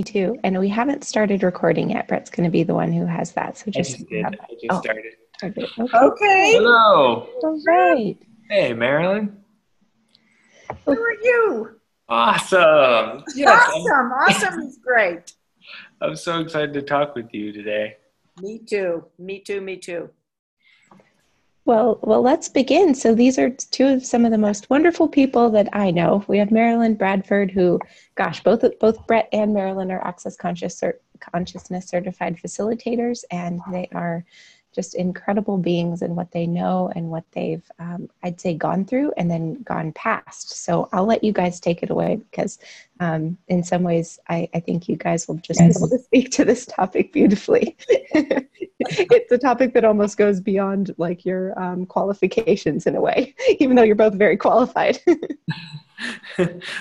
Me too. And we haven't started recording yet. Brett's going to be the one who has that. So I just just did. I just started. started. Okay. Hello. All right. Hey, Marilyn. Who are you? Awesome. Yes, Awesome. Awesome is great. I'm so excited to talk with you today. Me too. Me too. Me too. Well, let's begin. So these are two of some of the most wonderful people that I know. We have Marilyn Bradford, who, gosh, both Bret and Marilyn are Access Consciousness certified facilitators, and they are just incredible beings in what they know and what they've, I'd say, gone through and then gone past. So I'll let you guys take it away because in some ways, I think you guys will just be able to speak to this topic beautifully. It's a topic that almost goes beyond like your qualifications in a way, even though you're both very qualified.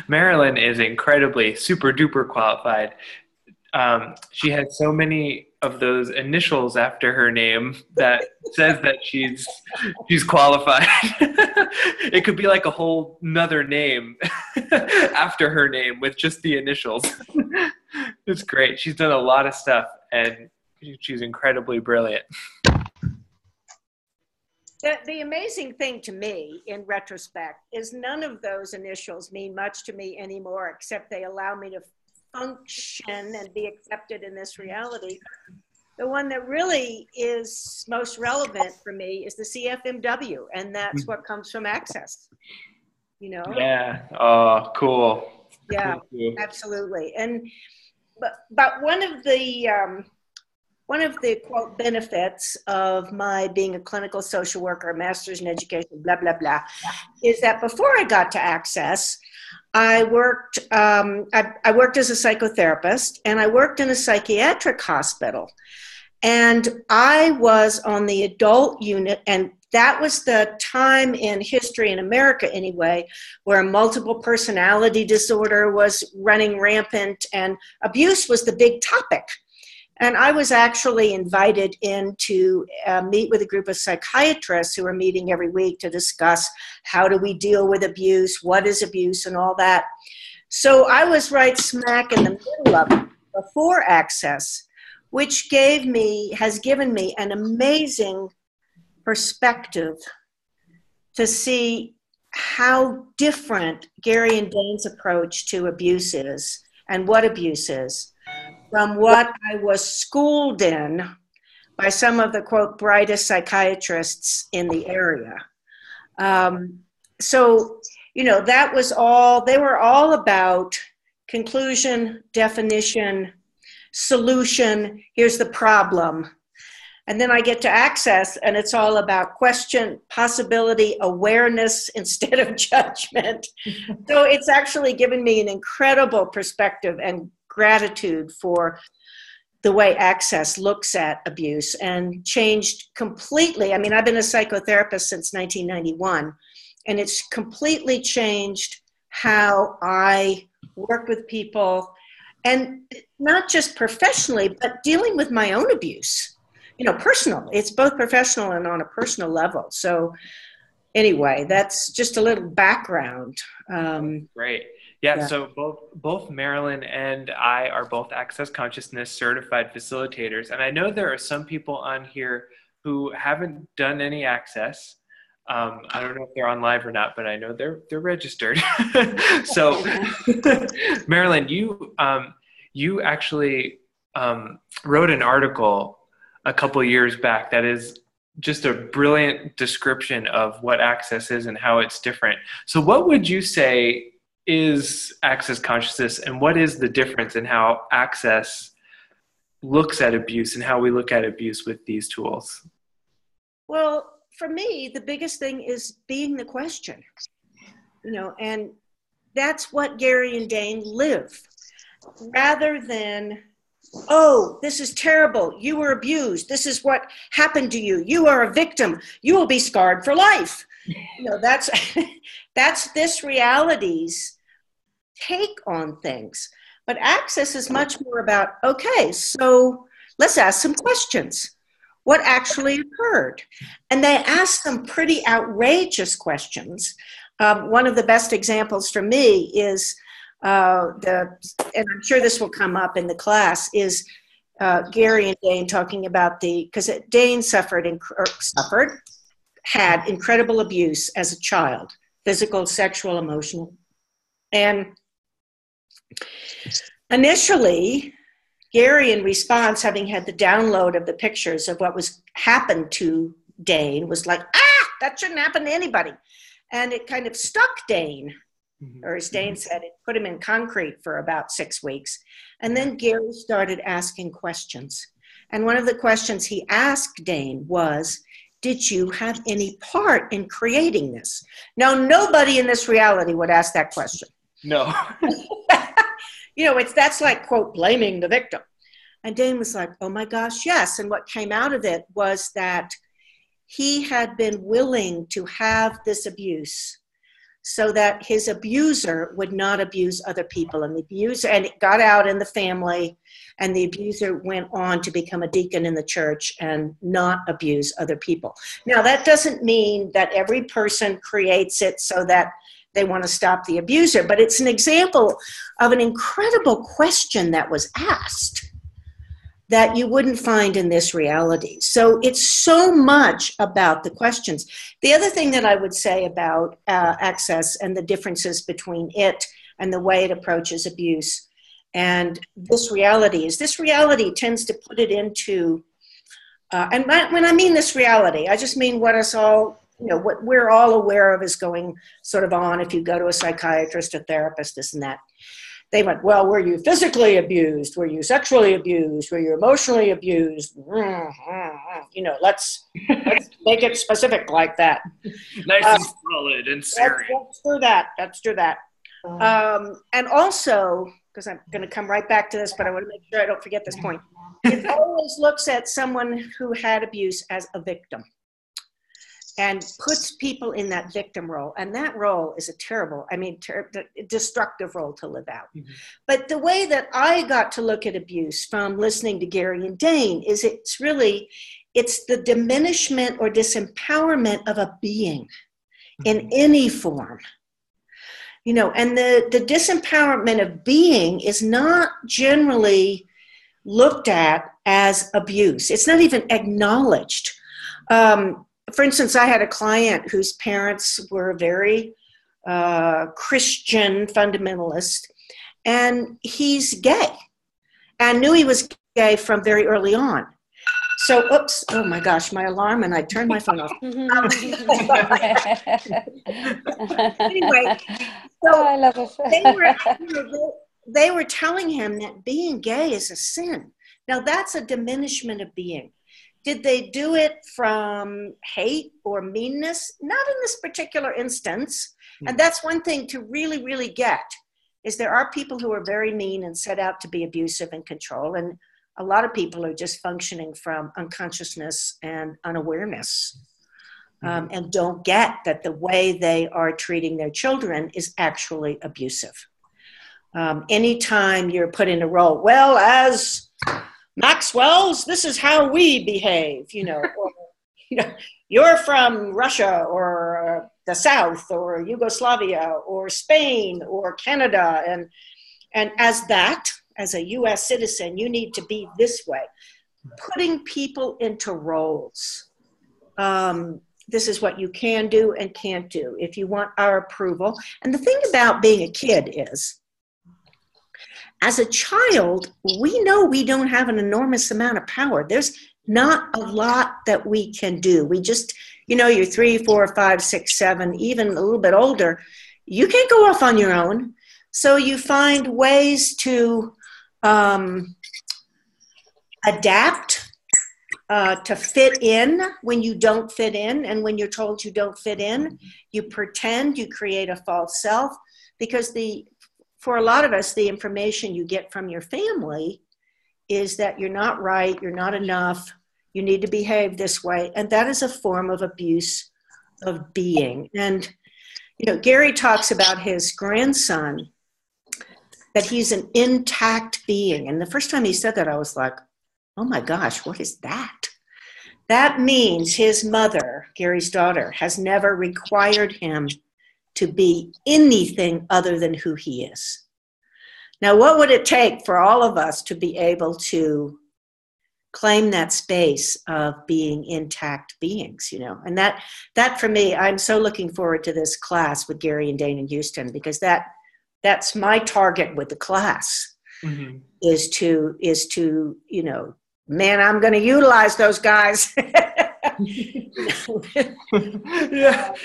Marilyn is incredibly super duper qualified. She has so many of those initials after her name that says that she's qualified. It could be like a whole nother name after her name with just the initials. It's great. She's done a lot of stuff and she's incredibly brilliant. The amazing thing to me in retrospect is none of those initials mean much to me anymore, except they allow me to function and be accepted in this reality. The one that really is most relevant for me is the CFMW, and that's what comes from Access. You know? Yeah. Oh, cool. Yeah, cool. Absolutely. And but one of the quote benefits of my being a clinical social worker, a master's in education, blah blah blah, is that before I got to Access, I worked as a psychotherapist, and I worked in a psychiatric hospital. And I was on the adult unit, and that was the time in history in America anyway, where multiple personality disorder was running rampant and abuse was the big topic. And I was actually invited in to meet with a group of psychiatrists who were meeting every week to discuss how do we deal with abuse, what is abuse, and all that. So I was right smack in the middle of it before Access, which has given me an amazing perspective to see how different Gary and Dane's approach to abuse is and what abuse is from what I was schooled in by some of the, quote, brightest psychiatrists in the area. So, you know, that was all, they were all about conclusion, definition, solution, here's the problem. And then I get to Access, and it's all about question, possibility, awareness instead of judgment. So it's actually given me an incredible perspective and gratitude for the way Access looks at abuse and changed completely. I mean, I've been a psychotherapist since 1991, and it's completely changed how I work with people, and not just professionally, but dealing with my own abuse, you know, personal. It's both professional and on a personal level. So anyway, that's just a little background. Great. Yeah, so both Marilyn and I are both Access Consciousness certified facilitators. And I know there are some people on here who haven't done any Access. I don't know if they're on live or not, but I know they're registered. So Marilyn, you actually wrote an article a couple years back that is just a brilliant description of what Access is and how it's different. So what would you say is Access Consciousness, and what is the difference in how Access looks at abuse and how we look at abuse with these tools? Well, for me, the biggest thing is being the question, you know, and that's what Gary and Dane live, rather than, oh, this is terrible, you were abused, this is what happened to you, you are a victim, you will be scarred for life. You know, that's this reality's take on things. But Access is much more about, okay, so let's ask some questions. What actually occurred? And they ask some pretty outrageous questions. One of the best examples for me is and I'm sure this will come up in the class, is Gary and Dane talking about because Dane had incredible abuse as a child, physical, sexual, emotional. And initially, Gary, in response, having had the download of the pictures of what was happened to Dane, was like, that shouldn't happen to anybody. And it kind of stuck Dane, or as Dane said, it put him in concrete for about 6 weeks. And then Gary started asking questions. And one of the questions he asked Dane was, did you have any part in creating this? Now, nobody in this reality would ask that question. No. That's like, quote, blaming the victim. And Dane was like, oh my gosh, yes. And what came out of it was that he had been willing to have this abuse so that his abuser would not abuse other people. And it got out in the family, and the abuser went on to become a deacon in the church and not abuse other people. Now, that doesn't mean that every person creates it so that they want to stop the abuser, but it's an example of an incredible question that was asked that you wouldn't find in this reality. So it's so much about the questions. The other thing that I would say about Access and the differences between it and the way it approaches abuse and this reality tends to put it into, and when I mean this reality, I just mean what us all, what we're all aware of is going sort of on if you go to a psychiatrist, a therapist, this and that. They went, well, were you physically abused? Were you sexually abused? Were you emotionally abused? Let's make it specific like that. Nice and solid and serious. Let's do that. And also, because I'm going to come right back to this, but I want to make sure I don't forget this point. It always looks at someone who had abuse as a victim and puts people in that victim role. And that role is a terrible, destructive role to live out. Mm-hmm. But the way that I got to look at abuse from listening to Gary and Dane is it's the diminishment or disempowerment of a being in any form. And the disempowerment of being is not generally looked at as abuse. It's not even acknowledged. For instance, I had a client whose parents were very Christian fundamentalist, and he's gay and knew he was gay from very early on. So, oh my gosh, my alarm, and I turned my phone off. Anyway, so I love it. They were telling him that being gay is a sin. Now, that's a diminishment of being. Did they do it from hate or meanness? Not in this particular instance. And that's one thing to really, really get, is there are people who are very mean and set out to be abusive and control. And a lot of people are just functioning from unconsciousness and unawareness and don't get that the way they are treating their children is actually abusive. Anytime you're put in a role, well, as Maxwell's, this is how we behave, or, you're from Russia or the South or Yugoslavia or Spain or Canada. And as a U.S. citizen, you need to be this way. Putting people into roles. This is what you can do and can't do if you want our approval. And the thing about being a kid is, as a child, we know we don't have an enormous amount of power. There's not a lot that we can do. We just, you're 3, 4, 5, 6, 7, even a little bit older. You can't go off on your own. So you find ways to adapt, to fit in when you don't fit in. And when you're told you don't fit in, you pretend, you create a false self, because for a lot of us, the information you get from your family is that you're not right, you're not enough, you need to behave this way. And that is a form of abuse of being. And, Gary talks about his grandson, that he's an intact being. And the first time he said that, I was like, oh my gosh, what is that? That means his mother, Gary's daughter, has never required him to be anything other than who he is. Now, what would it take for all of us to be able to claim that space of being intact beings, you know? And that for me, I'm so looking forward to this class with Gary and Dane in Houston, because that's my target with the class. Mm-hmm. is to, you know, man, I'm going to utilize those guys.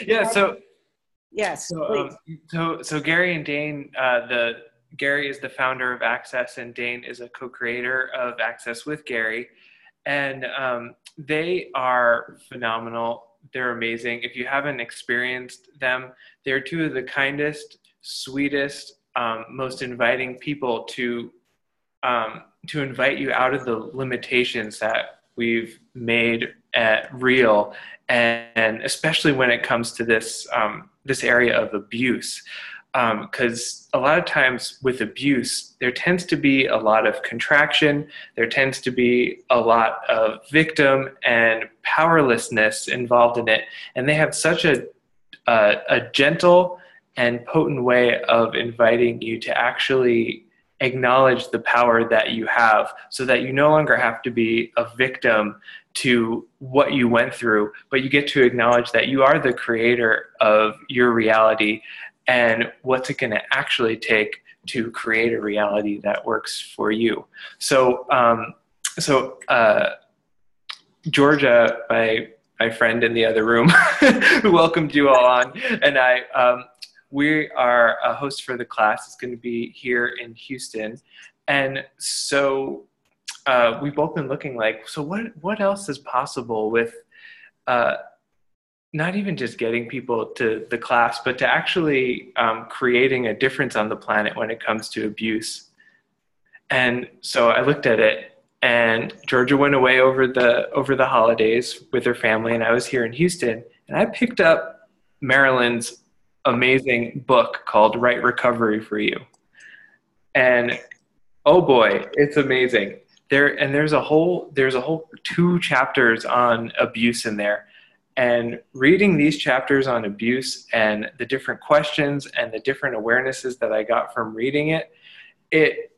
Yeah. So, yes. So Gary and Dane, Gary is the founder of Access, and Dane is a co-creator of Access with Gary. And they are phenomenal. They're amazing. If you haven't experienced them, they're two of the kindest, sweetest, most inviting people to invite you out of the limitations that we've made real, and especially when it comes to this area of abuse. Because a lot of times with abuse, there tends to be a lot of contraction, there tends to be a lot of victim and powerlessness involved in it, and they have such a gentle and potent way of inviting you to actually acknowledge the power that you have, so that you no longer have to be a victim to what you went through, but you get to acknowledge that you are the creator of your reality, and what's it going to actually take to create a reality that works for you. So, Georgia, my friend in the other room, who welcomed you all on, and we are a host for the class. It's going to be here in Houston. And so we've both been looking like, so what else is possible with not even just getting people to the class, but to actually creating a difference on the planet when it comes to abuse. And so I looked at it, and Georgia went away over the holidays with her family, and I was here in Houston, and I picked up Marilyn's amazing book called Right Recovery for You. And oh boy, it's amazing. There's a whole 2 chapters on abuse in there. And reading these chapters on abuse and the different questions and the different awarenesses that I got from reading it, it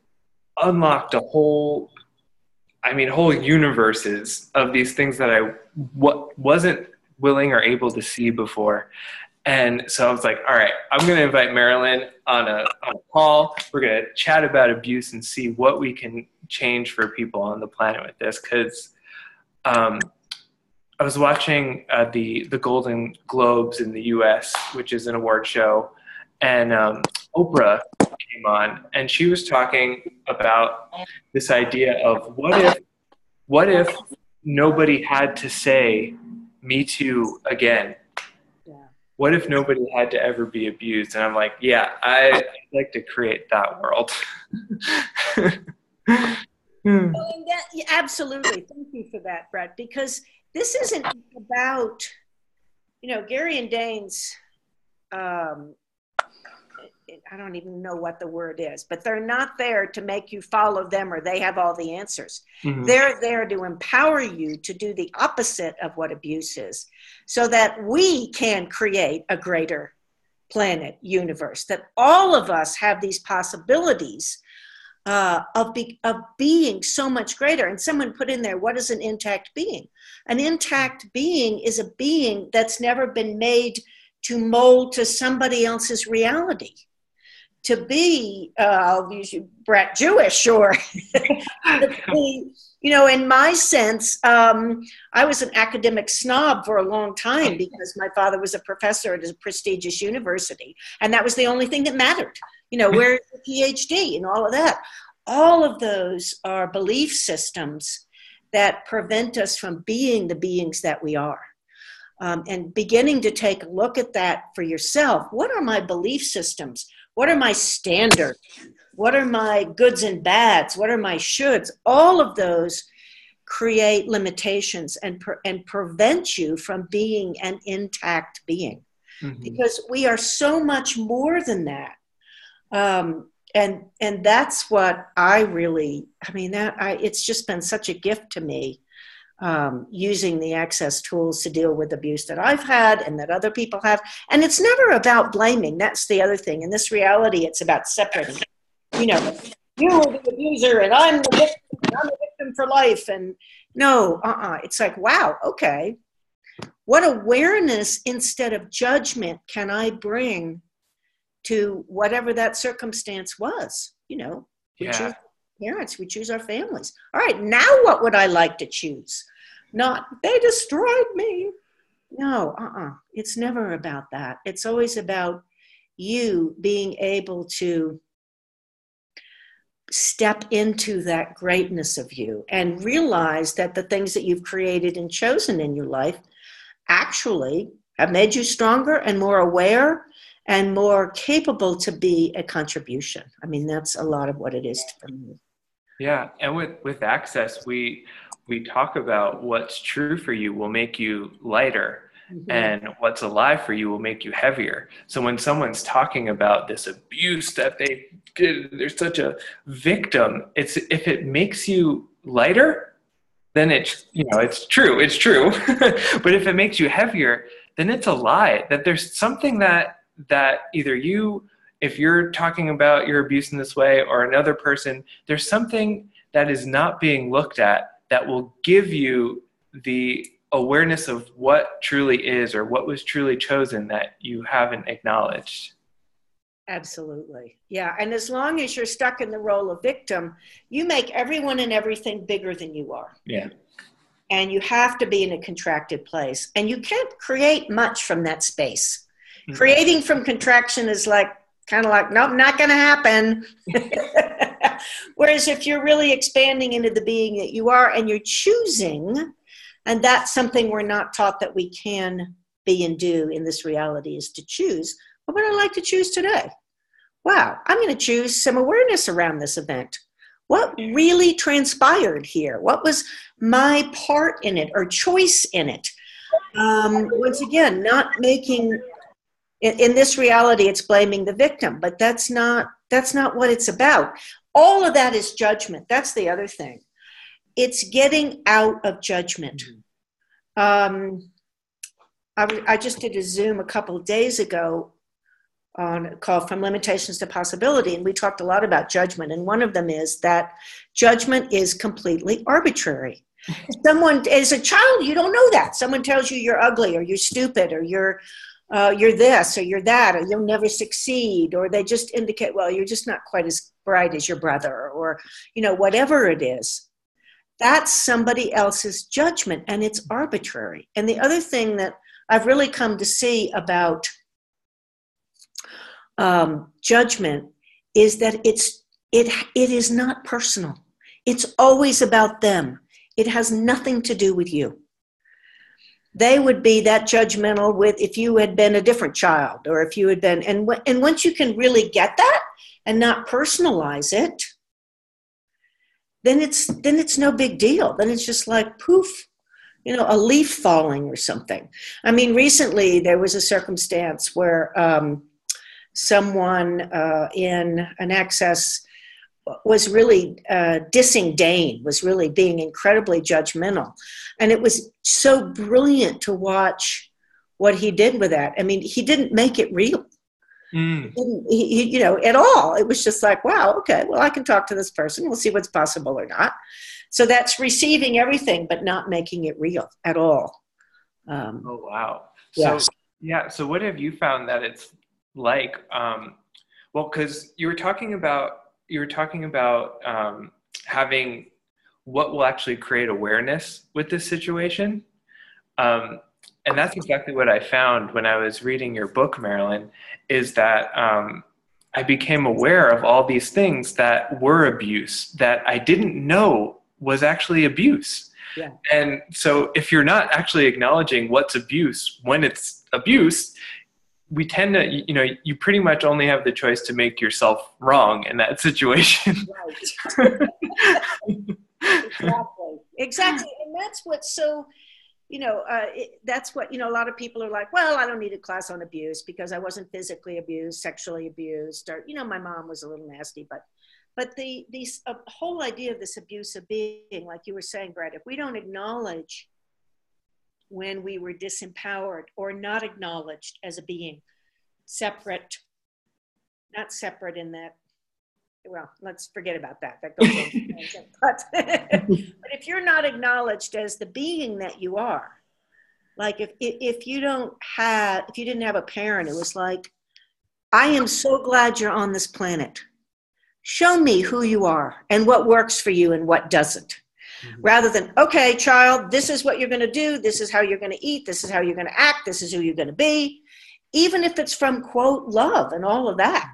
unlocked whole universes of these things that I wasn't willing or able to see before. And so I was like, all right, I'm going to invite Marilyn on a call. We're going to chat about abuse and see what we can change for people on the planet with this. Because I was watching the Golden Globes in the U.S., which is an award show, and Oprah came on, and she was talking about this idea of what if nobody had to say "Me Too" again? What if nobody had to ever be abused? And I'm like, yeah, I'd like to create that world. Absolutely. Thank you for that, Bret, because this isn't about, you know, Gary and Dane's, I don't even know what the word is, but they're not there to make you follow them or they have all the answers. Mm-hmm. They're there to empower you to do the opposite of what abuse is, so that we can create a greater planet, universe, that all of us have these possibilities of being so much greater. And someone put in there, what is an intact being? An intact being is a being that's never been made to mold to somebody else's reality. To be, I'll use you, Bret, Jewish, or, you know, in my sense, I was an academic snob for a long time because my father was a professor at a prestigious university, and that was the only thing that mattered. You know, where's the PhD and all of that? All of those are belief systems that prevent us from being the beings that we are. And beginning to take a look at that for yourself. What are my belief systems? What are my standards? What are my goods and bads? What are my shoulds? All of those create limitations and prevent you from being an intact being. Mm-hmm. Because we are so much more than that. And that's what I really, it's just been such a gift to me. Using the access tools to deal with abuse that I've had and that other people have. And it's never about blaming. That's the other thing. In this reality, it's about separating. you know, you were the abuser and I'm the victim, and I'm a victim for life. And no, it's like, wow, okay. What awareness instead of judgment can I bring to whatever that circumstance was? You know, we choose parents, we choose our families. All right, now what would I like to choose? Not, they destroyed me. No, it's never about that. It's always about you being able to step into that greatness of you and realize that the things that you've created and chosen in your life actually have made you stronger and more aware and more capable to be a contribution. I mean, that's a lot of what it is for me. Yeah, and with access, we talk about what's true for you will make you lighter, and what's alive for you will make you heavier. So when someone's talking about this abuse that they did, they're such a victim. If it makes you lighter, then it's true. But if it makes you heavier, then it's a lie. That there's something that either you, if you're talking about your abuse in this way, or another person, there's something that is not being looked at that will give you the awareness of what truly is or what was truly chosen that you haven't acknowledged. Absolutely. Yeah. And as long as you're stuck in the role of victim, you make everyone and everything bigger than you are. Yeah. And you have to be in a contracted place. And you can't create much from that space. Mm-hmm. Creating from contraction is kind of like, nope, not going to happen. Whereas if you're really expanding into the being that you are and you're choosing, and that's something we're not taught that we can be and do in this reality, is to choose. What would I like to choose today? Wow, I'm going to choose some awareness around this event. What really transpired here? What was my part in it or choice in it? Once again, not making, in this reality, it's blaming the victim, but that's not what it's about. All of that is judgment. That's the other thing. It's getting out of judgment. I just did a Zoom a couple of days ago on a call From Limitations to Possibility, and we talked a lot about judgment. And one of them is that judgment is completely arbitrary. Someone, as a child, you don't know that. Someone tells you you're ugly or you're stupid or you're this or you're that, or you'll never succeed, or they just indicate, well, you're just not quite as bright as your brother, or, whatever it is. That's somebody else's judgment, and it's arbitrary. And the other thing that I've really come to see about judgment is that it is not personal. It's always about them. It has nothing to do with you. They would be that judgmental with if you had been a different child, or if you had been, and once you can really get that and not personalize it, then it's no big deal. Then it's just like poof, a leaf falling or something. I mean, recently there was a circumstance where someone in an access was really dissing Dane, was really being incredibly judgmental. And it was so brilliant to watch what he did with that. I mean, he didn't make it real. He at all. It was just like, wow, okay, well, I can talk to this person. We'll see what's possible or not. So that's receiving everything, but not making it real at all. Oh, wow. Yes. So what have you found that it's like? Well, because you were talking about having what will actually create awareness with this situation. And that's exactly what I found when I was reading your book, Marilyn, is that I became aware of all these things that were abuse that I didn't know was actually abuse. Yeah. And so if you're not actually acknowledging what's abuse when it's abuse, we tend to, you pretty much only have the choice to make yourself wrong in that situation. Right. Exactly. And that's what's so, that's what, a lot of people are like, well, I don't need a class on abuse because I wasn't physically abused, sexually abused, or, my mom was a little nasty, but the whole idea of this abuse of being, like you were saying, Bret, if we don't acknowledge when we were disempowered or not acknowledged as a being, separate, not separate in that well, let's forget about that. That goes on. But if you're not acknowledged as the being that you are, like if you didn't have a parent, it was like, I am so glad you're on this planet. Show me who you are and what works for you and what doesn't. Mm-hmm. Rather than, okay, child, this is what you're going to do. This is how you're going to eat. This is how you're going to act. This is who you're going to be. Even if it's from, quote, love and all of that.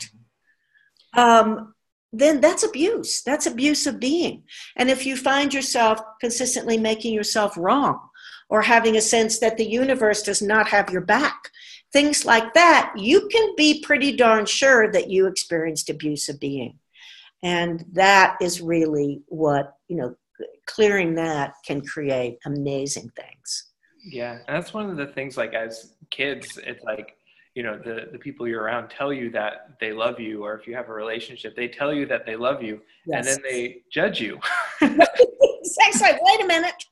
Then that's abuse. That's abuse of being. And if you find yourself consistently making yourself wrong or having a sense that the universe does not have your back, things like that, you can be pretty darn sure that you experienced abuse of being. And that is really what, clearing that can create amazing things. Yeah. And that's one of the things, like as kids, it's like, the people you're around tell you that they love you, or if you have a relationship, they tell you that they love you, yes. And then they judge you. It's like, wait a minute.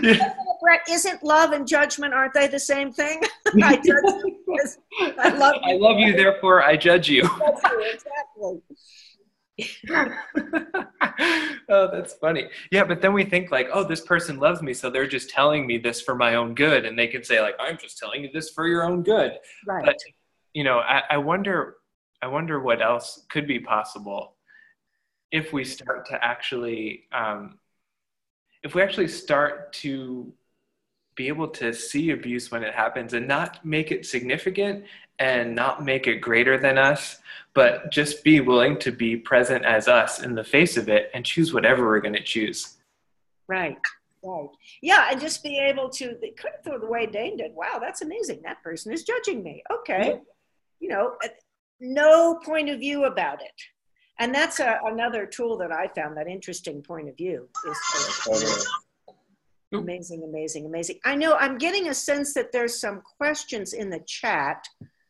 Yeah. Bret, isn't love and judgment, aren't they the same thing? I judge you because I love you. I love you, therefore I judge you. Exactly. Oh, that's funny. Yeah, but then we think like, oh, this person loves me, so they're just telling me this for my own good, and they can say like, I'm just telling you this for your own good. Right. But I wonder what else could be possible if we start to actually start to be able to see abuse when it happens and not make it significant and not make it greater than us, but just be willing to be present as us in the face of it and choose whatever we're going to choose. Right. Yeah, and just be able to, they could have thrown the way Dane did. Wow, that's amazing. That person is judging me. Okay. Yeah. No point of view about it. And that's another tool that I found, that interesting point of view. Amazing. I know I'm getting a sense that there's some questions in the chat.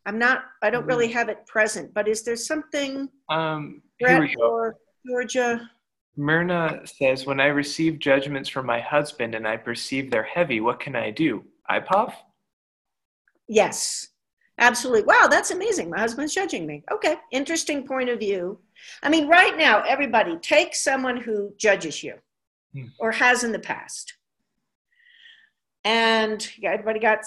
I don't really have it present, but is there something, Bret or Georgia? Myrna says, when I receive judgments from my husband and I perceive they're heavy, what can I do? IPOF? Yes, absolutely. Wow, that's amazing. My husband's judging me. Okay, interesting point of view. I mean, right now, everybody, take someone who judges you or has in the past. And everybody got,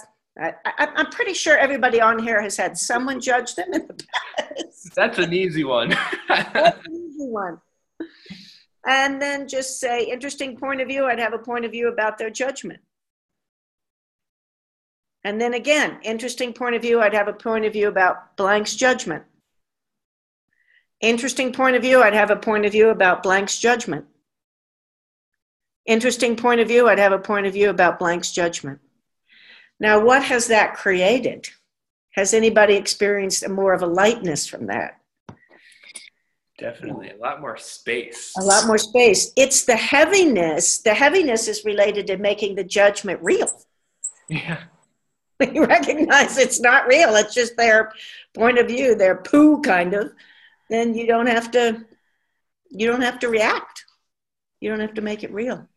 I'm pretty sure everybody on here has had someone judge them in the past. That's an easy one. That's an easy one. And then just say, interesting point of view. I'd have a point of view about their judgment. And then again, interesting point of view. I'd have a point of view about blank's judgment. Interesting point of view. I'd have a point of view about blank's judgment. Interesting point of view. I'd have a point of view about blank's judgment. Now, what has that created? Has anybody experienced more of a lightness from that? Definitely. A lot more space. A lot more space. It's the heaviness. The heaviness is related to making the judgment real. Yeah. When you recognize it's not real, it's just their point of view, their poo kind of, then you don't have to react. You don't have to make it real.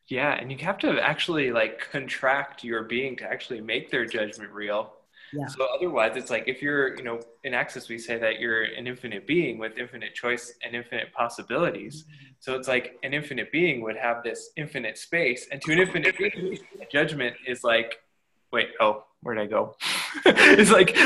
Yeah, and you have to actually like contract your being to actually make their judgment real. Yeah. So otherwise, it's like if you're, in Access, we say that you're an infinite being with infinite choice and infinite possibilities. So it's like an infinite being would have this infinite space, and to an infinite being, judgment is like, wait, oh, where'd I go? It's like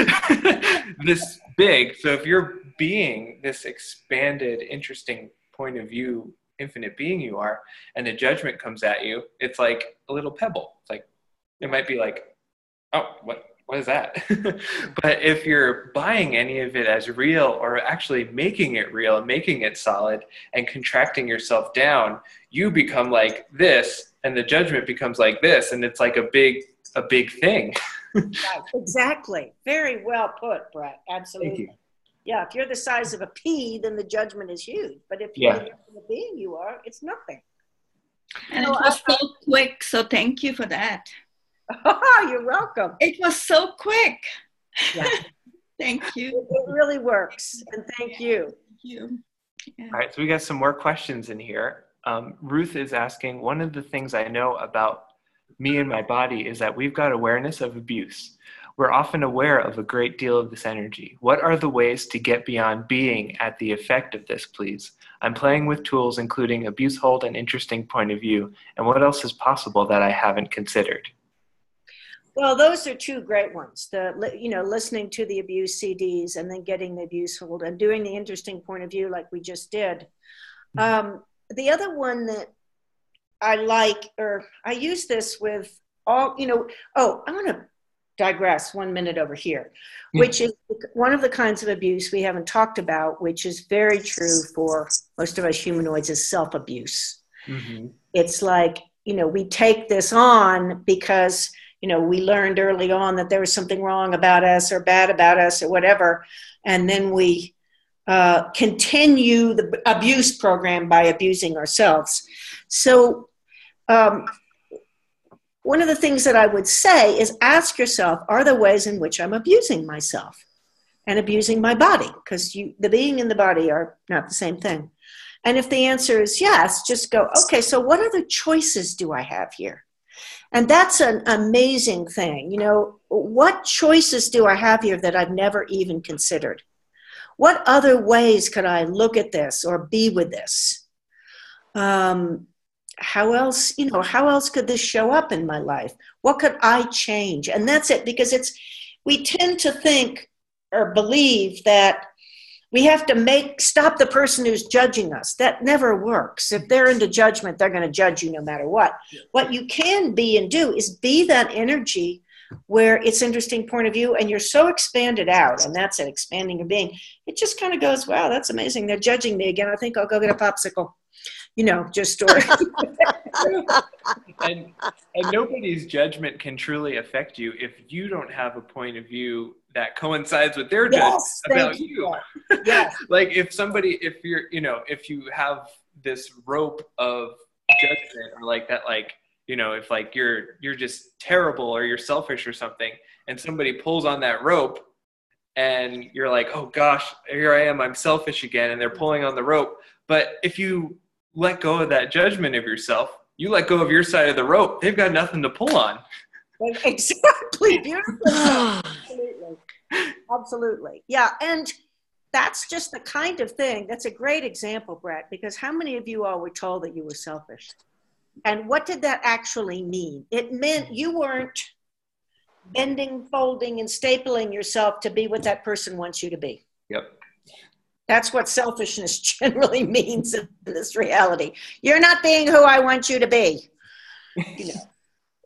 this big. So if you're being this expanded, interesting point of view, infinite being you are, and the judgment comes at you, it's like a little pebble. It's like, it might be like, oh, what is that? But if you're buying any of it as real, or actually making it real and making it solid and contracting yourself down, you become like this, and the judgment becomes like this, and it's like a big thing. Right, exactly. Very well put, Bret. Absolutely. Thank you. Yeah, if you're the size of a pea, then the judgment is huge. But if you're the being you are, it's nothing. And it was so quick, so thank you for that. Oh, you're welcome. It was so quick. Yeah. Thank you. It really works. And thank you. Thank you. Yeah. All right, so we got some more questions in here. Ruth is asking, one of the things I know about me and my body is that we've got awareness of abuse. We're often aware of a great deal of this energy. What are the ways to get beyond being at the effect of this, please? I'm playing with tools including abuse hold and interesting point of view, and what else is possible that I haven't considered? Well, those are two great ones. Listening to the abuse CDs and then getting the abuse hold and doing the interesting point of view like we just did. The other one that I like, or I use this with all, I want to digress 1 minute over here, which is one of the kinds of abuse we haven't talked about, which is very true for most of us humanoids, is self-abuse. Mm-hmm. It's like, we take this on because we learned early on that there was something wrong about us or bad about us or whatever. And then we continue the abuse program by abusing ourselves. So one of the things that I would say is ask yourself, are there ways in which I'm abusing myself and abusing my body? Because the being and the body are not the same thing. And if the answer is yes, just go, okay, so what other choices do I have here? And that's an amazing thing. What choices do I have here that I've never even considered? What other ways could I look at this or be with this? How else could this show up in my life? What could I change? And that's it, because we tend to think or believe that we have to stop the person who's judging us. That never works. If they're into judgment, they're going to judge you no matter what. What you can be and do is be that energy where it's interesting point of view and you're so expanded out, and that's it, expanding your being. It just kind of goes, wow, that's amazing. They're judging me again. I think I'll go get a popsicle. Just or and nobody's judgment can truly affect you if you don't have a point of view that coincides with their judgment about you. Yes. Like if you have this rope of judgment or like that, like, if like you're just terrible or you're selfish or something, and somebody pulls on that rope and you're like, oh gosh, here I am, I'm selfish again, and they're pulling on the rope. But if you let go of that judgment of yourself, you let go of your side of the rope, they've got nothing to pull on. Exactly. Beautiful. Absolutely. Yeah. And that's just the kind of thing. That's a great example, Bret, because how many of you all were told that you were selfish? And what did that actually mean? It meant you weren't bending, folding, and stapling yourself to be what that person wants you to be. Yep. That's what selfishness generally means in this reality. You're not being who I want you to be.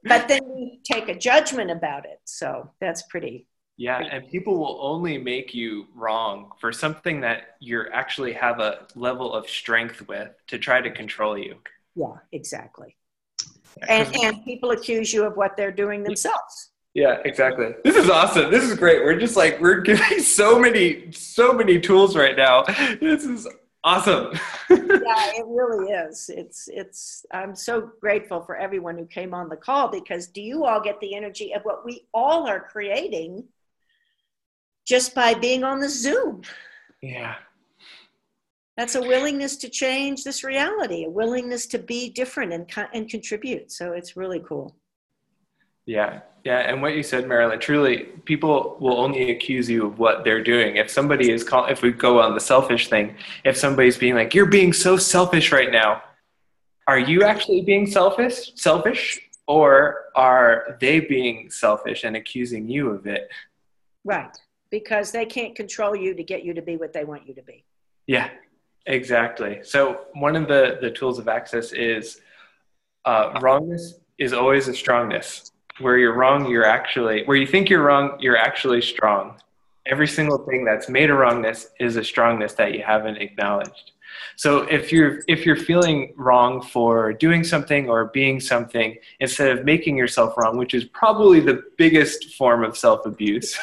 But then we take a judgment about it. So that's pretty. Yeah, and people will only make you wrong for something that you actually have a level of strength with to try to control you. Yeah, exactly. And people accuse you of what they're doing themselves. Yeah, exactly. This is awesome. This is great. We're giving so many tools right now. This is awesome. Yeah, it really is. I'm so grateful for everyone who came on the call, because do you all get the energy of what we all are creating just by being on the Zoom? Yeah. That's a willingness to change this reality, a willingness to be different and contribute. So it's really cool. Yeah. Yeah. And what you said, Marilyn, truly, people will only accuse you of what they're doing. If somebody is if we go on the selfish thing, if somebody's being like, you're being so selfish right now, are you actually being selfish, or are they being selfish and accusing you of it? Right. Because they can't control you to get you to be what they want you to be. Yeah, exactly. So one of the tools of access is wrongness is always a strongness. Where you're wrong, where you think you're wrong, you're actually strong. Every single thing that's made a wrongness is a strongness that you haven't acknowledged. So if you're feeling wrong for doing something or being something, instead of making yourself wrong, which is probably the biggest form of self-abuse,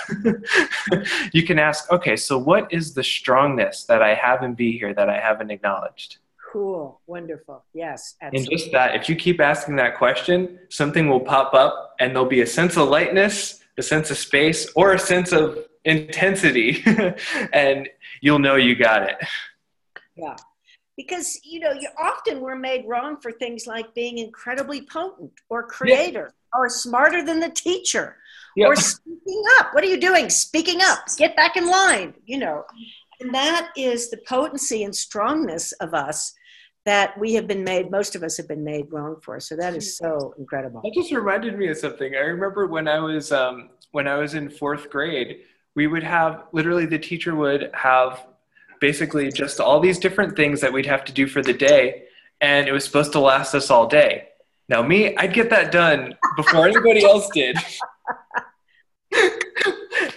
you can ask, okay, so what is the strongness that I have in be here that I haven't acknowledged? Cool. Wonderful. Yes, absolutely. And just that, if you keep asking that question, something will pop up and there'll be a sense of lightness, a sense of space, or a sense of intensity, and you'll know you got it. Yeah. Because, you often we're made wrong for things like being incredibly potent or creator or smarter than the teacher or speaking up. What are you doing? Speaking up. Get back in line, And that is the potency and strongness of us that most of us have been made wrong for. So that is so incredible. That just reminded me of something. I remember when I was in fourth grade, we would have, literally the teacher would have basically just all these different things that we'd have to do for the day. And it was supposed to last us all day. Now me, I'd get that done before anybody else did.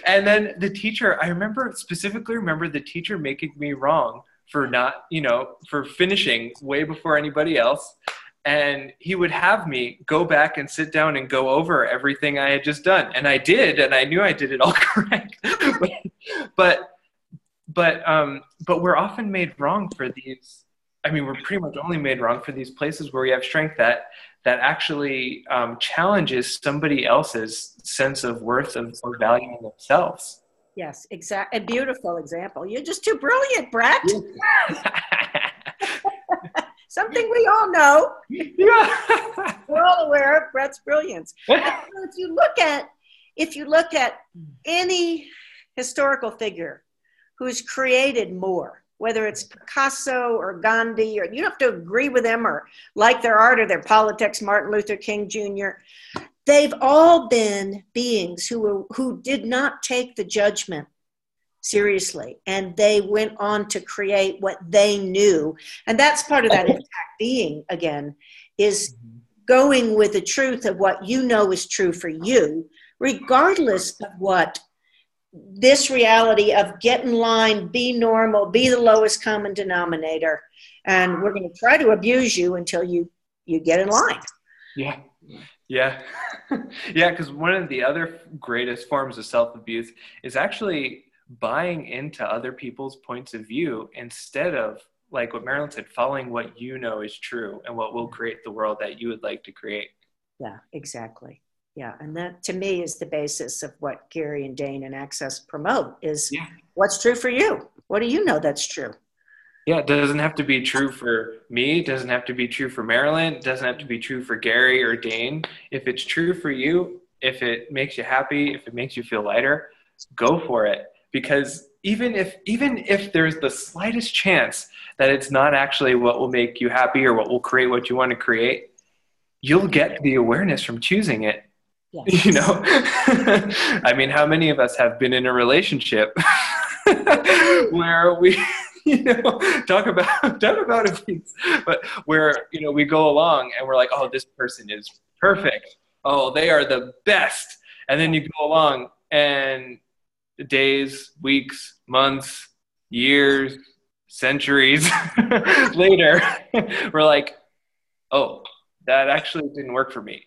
And then the teacher, I specifically remember the teacher making me wrong for not, for finishing way before anybody else. And he would have me go back and sit down and go over everything I had just done. And I did, and I knew I did it all correct. But we're often made wrong for these. I mean, we're pretty much only made wrong for these places where we have strength that actually challenges somebody else's sense of worth or value in themselves. Yes, exactly. A beautiful example. You're just too brilliant, Bret. Something we all know. Yeah. We're all aware of Bret's brilliance. If you look at any historical figure who's created more, whether it's Picasso or Gandhi, or you don't have to agree with them or like their art or their politics, Martin Luther King Jr., they've all been beings who did not take the judgment seriously, and they went on to create what they knew. And that's part of that intact being, again, is going with the truth of what you know is true for you, regardless of what this reality of get in line, be normal, be the lowest common denominator, and we're going to try to abuse you until you get in line. Yeah. Yeah. Yeah, because one of the other greatest forms of self-abuse is actually buying into other people's points of view instead of, like what Marilyn said, following what you know is true and what will create the world that you would like to create. Yeah, exactly. Yeah, and that to me is the basis of what Gary and Dane and Access promote is what's true for you. What do you know that's true? Yeah, it doesn't have to be true for me. It doesn't have to be true for Marilyn. It doesn't have to be true for Gary or Dane. If it's true for you, if it makes you happy, if it makes you feel lighter, go for it. Because even if there's the slightest chance that it's not actually what will make you happy or what will create what you want to create, you'll get the awareness from choosing it. Yes. I mean, how many of us have been in a relationship where we, talk about abuse, but where, we go along and we're like, oh, this person is perfect. Oh, they are the best. And then you go along and days, weeks, months, years, centuries later, we're like, oh, that actually didn't work for me.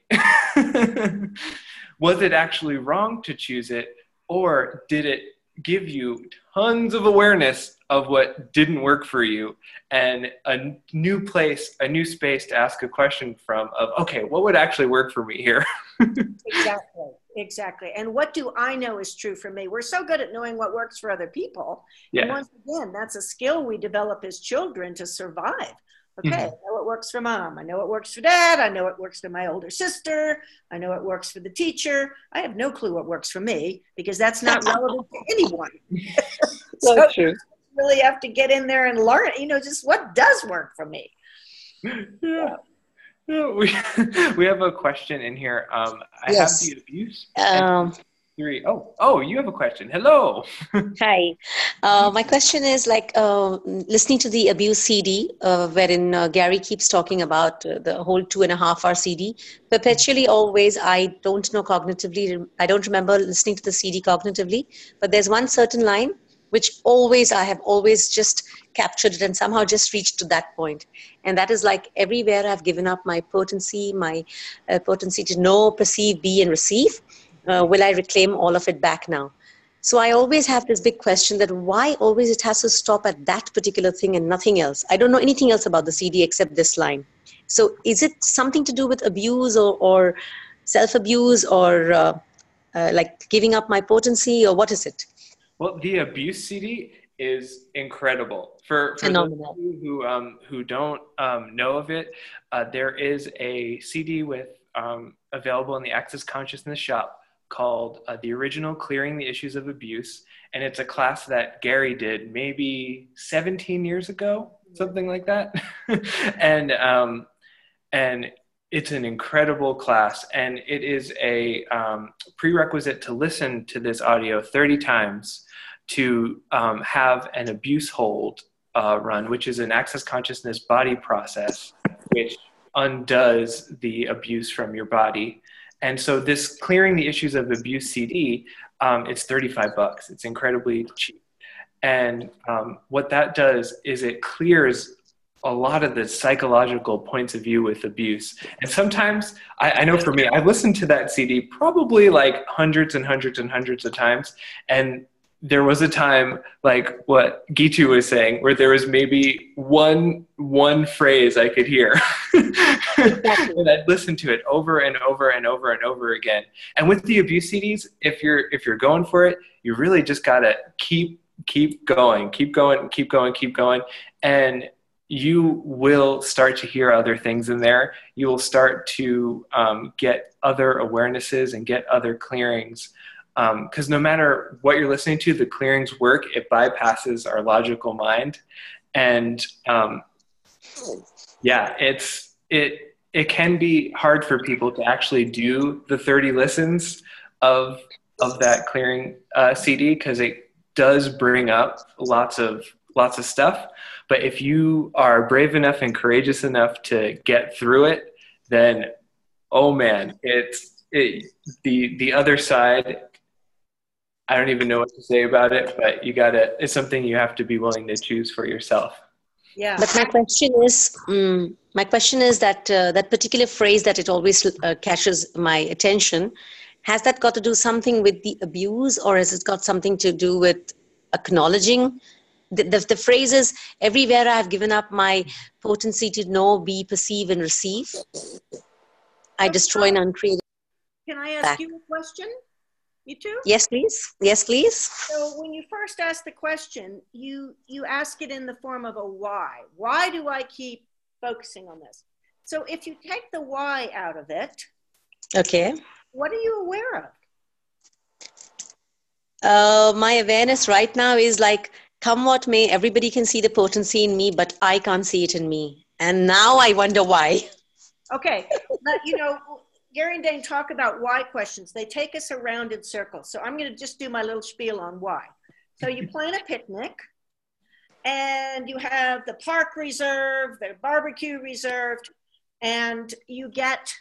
Was it actually wrong to choose it, or did it give you tons of awareness of what didn't work for you and a new place, a new space to ask a question from of, okay, what would actually work for me here? Exactly. And what do I know is true for me? We're so good at knowing what works for other people. Yeah. And once again, that's a skill we develop as children to survive. Okay, I know what works for mom. I know what works for dad. I know what works for my older sister. I know what works for the teacher. I have no clue what works for me because that's not relevant to anyone. So true. You really have to get in there and learn, just what does work for me. Yeah. We have a question in here. I have the abuse. Oh, you have a question. Hello. Hi. My question is listening to the abuse CD, wherein Gary keeps talking about the whole 2.5-hour CD. Perpetually, always, I don't know cognitively. I don't remember listening to the CD cognitively, but there's one certain line which I have always just captured it and somehow just reached to that point. And that is like everywhere I've given up my potency to know, perceive, be, and receive. Will I reclaim all of it back now? So I always have this big question that why always it has to stop at that particular thing and nothing else? I don't know anything else about the CD except this line. So is it something to do with abuse or self-abuse or like giving up my potency, or what is it? Well, the abuse CD is incredible. For those of you who don't know of it, there is a CD with available in the Access Consciousness shop called The Original Clearing the Issues of Abuse. And it's a class that Gary did maybe 17 years ago, something like that. and it's an incredible class. And it is a prerequisite to listen to this audio 30 times to have an abuse hold run, which is an Access Consciousness body process, which undoes the abuse from your body. And so this Clearing the Issues of Abuse CD, it's $35. It's incredibly cheap. And what that does is it clears a lot of the psychological points of view with abuse. And sometimes, I know for me, I listened to that CD probably like hundreds and hundreds and hundreds of times. And there was a time, like what Gitu was saying, where there was maybe one phrase I could hear. And I'd listen to it over and over and over and over again. And with the abuse CDs, if you're going for it, you really just gotta keep going. And you will start to hear other things in there. You will start to get other awarenesses and get other clearings. Because no matter what you're listening to, the clearings work. It bypasses our logical mind. And yeah, it can be hard for people to actually do the 30 listens of that clearing CD, because it does bring up lots of stuff. But if you are brave enough and courageous enough to get through it, then, oh man, the other side, I don't even know what to say about it, but it's something you have to be willing to choose for yourself. Yeah. But my question is that that particular phrase that it always catches my attention, has that got to do something with the abuse, or has it got something to do with acknowledging? The phrase is, everywhere I have given up my potency to know, be, perceive, and receive, I destroy and uncreate. Can I ask you a question? You too? Yes, please. Yes, please. So when you first ask the question, you ask it in the form of a why. Why do I keep focusing on this? So if you take the why out of it, okay, what are you aware of? My awareness right now is like, come what may, everybody can see the potency in me, but I can't see it in me. And now I wonder why. Okay, but Gary and Dane talk about why questions. They take us around in circles. So I'm going to just do my little spiel on why. So you plan a picnic, and you have the park reserved, the barbecue reserved, and you get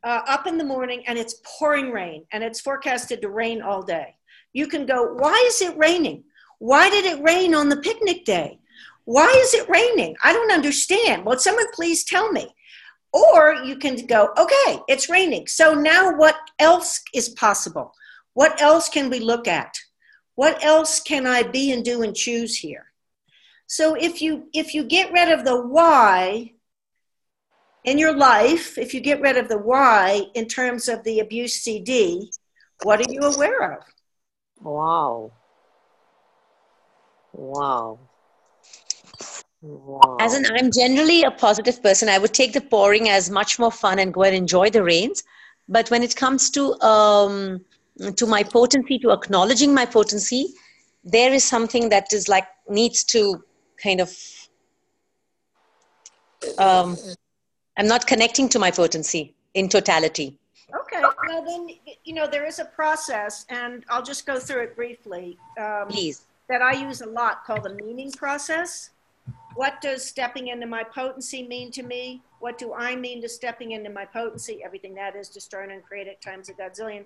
up in the morning and it's pouring rain, and it's forecasted to rain all day. You can go, why is it raining? Why did it rain on the picnic day? Why is it raining? I don't understand. Will someone please tell me? Or you can go, okay, it's raining. So now what else is possible? What else can we look at? What else can I be and do and choose here? So if you get rid of the why in your life, if you get rid of the why in terms of the abuse CD, what are you aware of? Wow. Wow. Wow. As in, I'm generally a positive person. I would take the pouring as much more fun and go and enjoy the rains. But when it comes to my potency, to acknowledging my potency, there is something that is like needs to kind of, I'm not connecting to my potency in totality. Okay, well then, there is a process, and I'll just go through it briefly. Please. That I use a lot, called the meaning process. What does stepping into my potency mean to me? What do I mean to stepping into my potency? Everything that is, destroy and create it times a godzillion.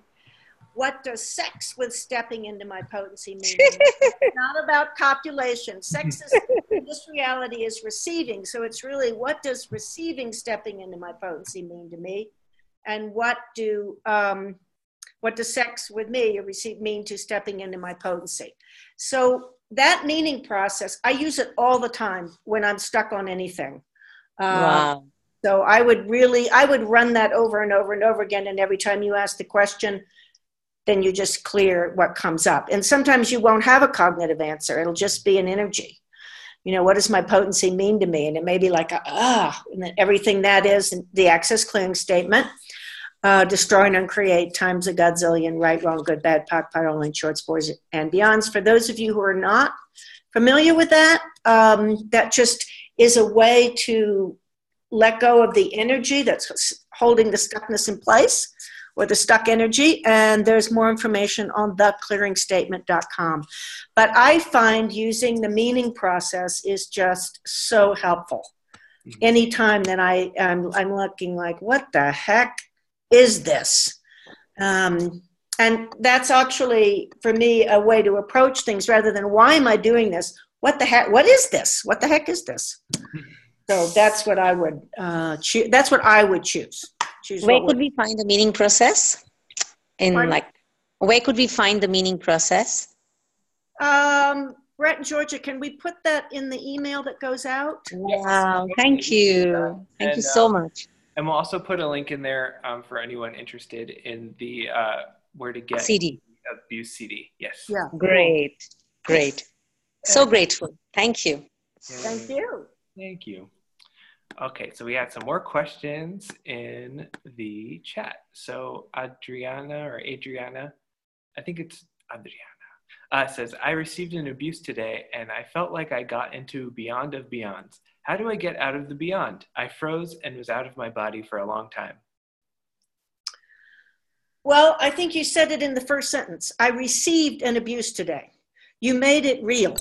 What does sex with stepping into my potency mean to me? It's not about copulation. Sex is, this reality is receiving. So it's really, what does receiving stepping into my potency mean to me? And what does sex with me or receive mean to stepping into my potency? So that meaning process, I use it all the time when I'm stuck on anything. Wow. So I would run that over and over and over again. And every time you ask the question, then you just clear what comes up. And sometimes you won't have a cognitive answer. It'll just be an energy. You know, what does my potency mean to me? And it may be like, and then everything that is the access clearing statement. Destroy and uncreate times a godzillion, right, wrong, good, bad, POC, pot, online, shorts, boys, and beyonds. For those of you who are not familiar with that, that just is a way to let go of the energy that's holding the stuckness in place, or the stuck energy, and there's more information on theclearingstatement.com. But I find using the meaning process is just so helpful. Anytime that I'm looking like, what the heck is this? And that's actually, for me, a way to approach things rather than, why am I doing this? What the heck? What is this? What the heck is this? So that's what I would choose. That's what I would choose. Where could we find the meaning process? Where could we find the meaning process? Bret and Georgia, can we put that in the email that goes out? Wow, thank you. Thank you so much. And we'll also put a link in there for anyone interested in the where to get CD. Abuse CD. Yes. Yeah. Great. So grateful. Thank you. Thank you. Thank you. Okay, so we had some more questions in the chat. So Adriana, I think it's Adriana, says, I received an abuse today and I felt like I got into beyond of beyonds. How do I get out of the beyond? I froze and was out of my body for a long time. Well, I think you said it in the first sentence. I received an abuse today. You made it real.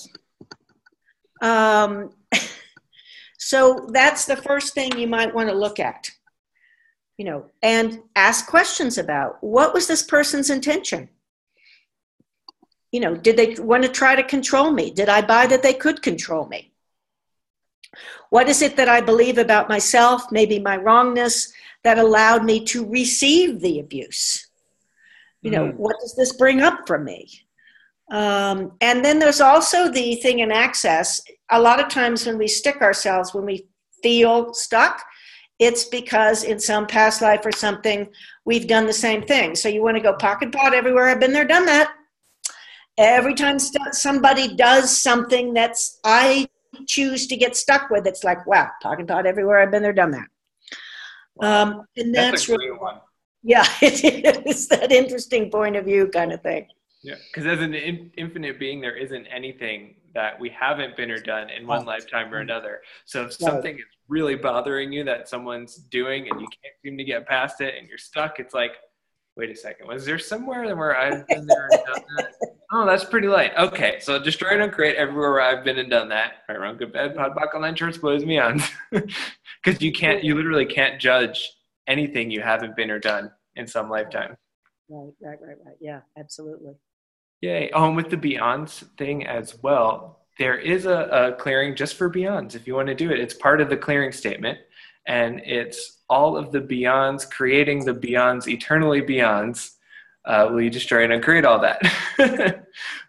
So that's the first thing you might want to look at, you know, and ask questions about, what was this person's intention? You know, did they want to try to control me? Did I buy that they could control me? What is it that I believe about myself, maybe my wrongness, that allowed me to receive the abuse? You know, what does this bring up from me? And then there's also the thing in access. A lot of times when we stick ourselves, when we feel stuck, it's because in some past life or something, we've done the same thing. So you want to go pocket pot everywhere. I've been there, done that. Every time somebody does something that's I choose to get stuck with, it's like, wow, pocket pot everywhere. I've been there, done that. Wow. And that's a great one. Yeah, it is that interesting point of view kind of thing. Yeah, because as an infinite being, there isn't anything that we haven't been or done in one lifetime or another. So if something is really bothering you that someone's doing and you can't seem to get past it and you're stuck, it's like, wait a second, was there somewhere where I've been there and done that? Oh, that's pretty light. Okay, so destroy and uncreate everywhere where I've been and done that. Right, wrong, good, bad, pod, buckle, line, shorts, boys, meons. Because you literally can't judge anything you haven't been or done in some lifetime. Right. Yeah, absolutely. Yay. Oh, and with the beyonds thing as well, there is a clearing just for beyonds. If you want to do it, it's part of the clearing statement. And it's all of the beyonds, creating the beyonds, eternally beyonds. Will you destroy and uncreate all that?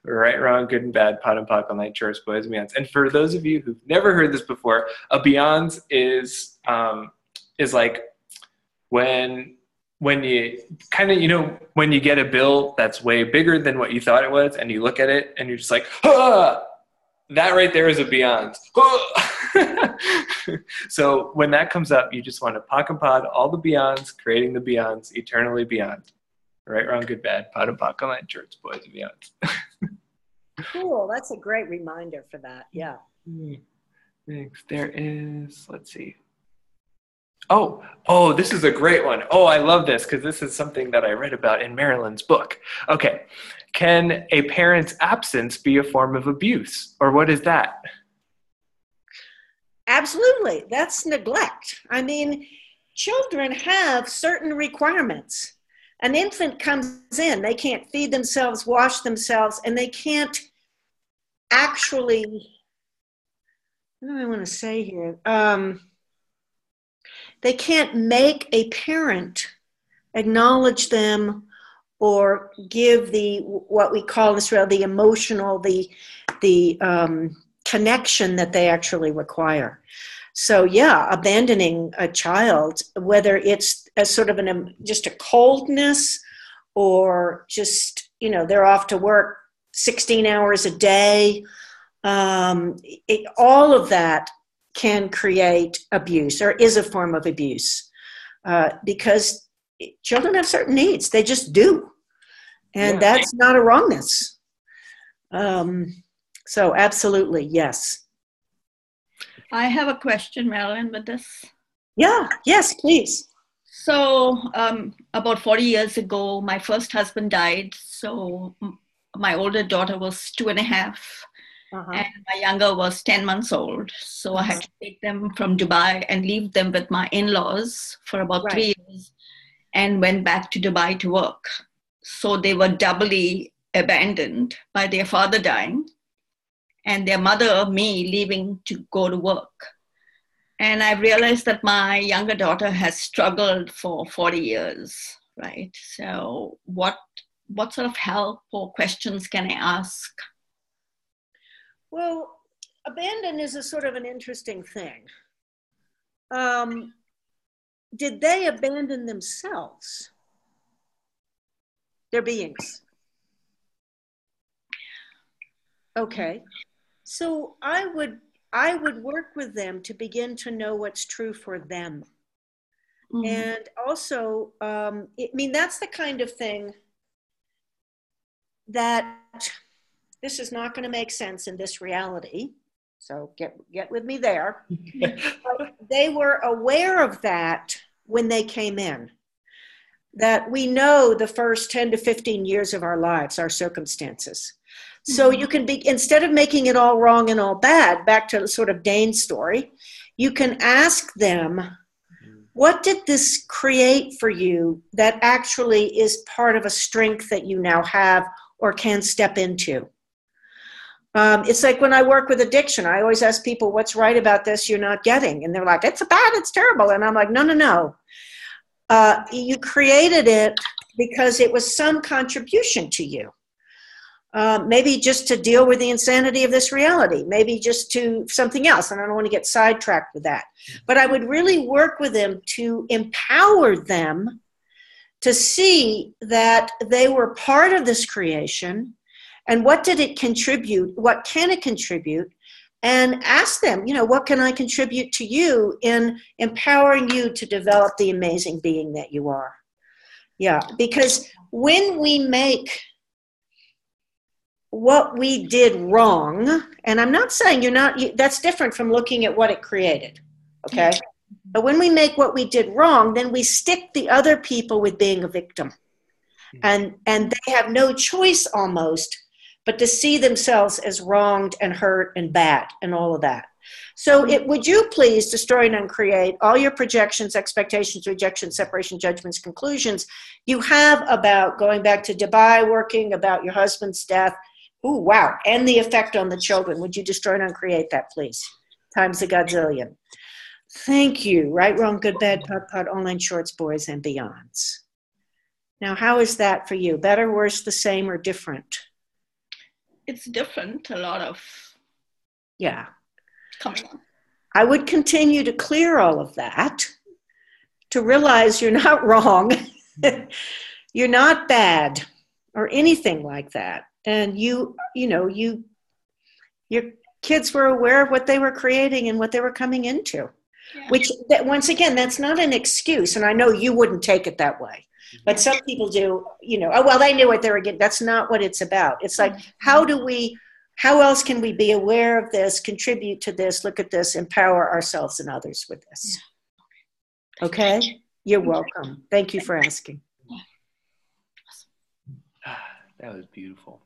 Right, wrong, good and bad, pot and pock, all night, chores, boys, and beyonds. And for those of you who've never heard this before, a beyonds is like when you kind of, you know, when you get a bill that's way bigger than what you thought it was and you look at it and you're just like, ah, that right there is a beyond. So when that comes up, you just want to pock and pod all the beyonds, creating the beyonds, eternally beyond. Right, wrong, good, bad, pot and pock, all night, church, boys, and beyonds. Cool. That's a great reminder for that. Yeah. Thanks. There is, let's see. Oh, this is a great one. Oh, I love this because this is something that I read about in Marilyn's book. Okay. Can a parent's absence be a form of abuse? Or what is that? Absolutely. That's neglect. I mean, children have certain requirements. An infant comes in, they can't feed themselves, wash themselves, and they can't actually, what do I want to say here? They can't make a parent acknowledge them or give what we call in Israel the emotional, the connection that they actually require. So yeah, abandoning a child, whether it's a sort of just a coldness or just, they're off to work 16 hours a day. All of that can create abuse, or is a form of abuse, because children have certain needs. They just do. And that's not a wrongness. So absolutely, yes. I have a question, Marilyn, with this. Yeah, yes, please. So about 40 years ago, my first husband died. So my older daughter was 2.5, and my younger was 10 months old. So I had to take them from Dubai and leave them with my in-laws for about 3 years, and went back to Dubai to work. So they were doubly abandoned by their father dying and their mother, me, leaving to go to work. And I realized that my younger daughter has struggled for 40 years, right? So what sort of help or questions can I ask? Well, abandon is a sort of an interesting thing. Did they abandon themselves? Their beings? Okay. So I would work with them to begin to know what's true for them. And also, that's the kind of thing that this is not going to make sense in this reality. So get with me there. But they were aware of that when they came in. That we know the first 10 to 15 years of our lives, our circumstances. So you can be, instead of making it all wrong and all bad, back to sort of Dane's story, you can ask them, what did this create for you that actually is part of a strength that you now have or can step into? It's like when I work with addiction, I always ask people, what's right about this you're not getting? And they're like, it's bad, it's terrible. And I'm like, no. You created it because it was some contribution to you. Maybe just to deal with the insanity of this reality, maybe just to something else. And I don't want to get sidetracked with that. But I would really work with them to empower them to see that they were part of this creation. And what did it contribute? What can it contribute? And ask them, what can I contribute to you in empowering you to develop the amazing being that you are? Yeah, because when we make what we did wrong, and I'm not saying that's different from looking at what it created, okay? But when we make what we did wrong, then we stick the other people with being a victim. And they have no choice almost but to see themselves as wronged and hurt and bad and all of that. So would you please destroy and uncreate all your projections, expectations, rejections, separation, judgments, conclusions you have about going back to Dubai working, about your husband's death, ooh, wow, and the effect on the children. Would you destroy and uncreate that, please? Times a godzillion. Thank you. Right, wrong, good, bad, pod, online shorts, boys, and beyonds. Now, how is that for you? Better, worse, the same, or different? It's different, a lot of. Yeah. Coming on. I would continue to clear all of that, to realize you're not wrong, you're not bad, or anything like that. And your kids were aware of what they were creating and what they were coming into. Yeah. Which, once again, that's not an excuse. And I know you wouldn't take it that way. But some people do, oh, well, they knew what they were getting. That's not what it's about. It's like, how else can we be aware of this, contribute to this, look at this, empower ourselves and others with this? Okay? You're welcome. Thank you for asking. That was beautiful.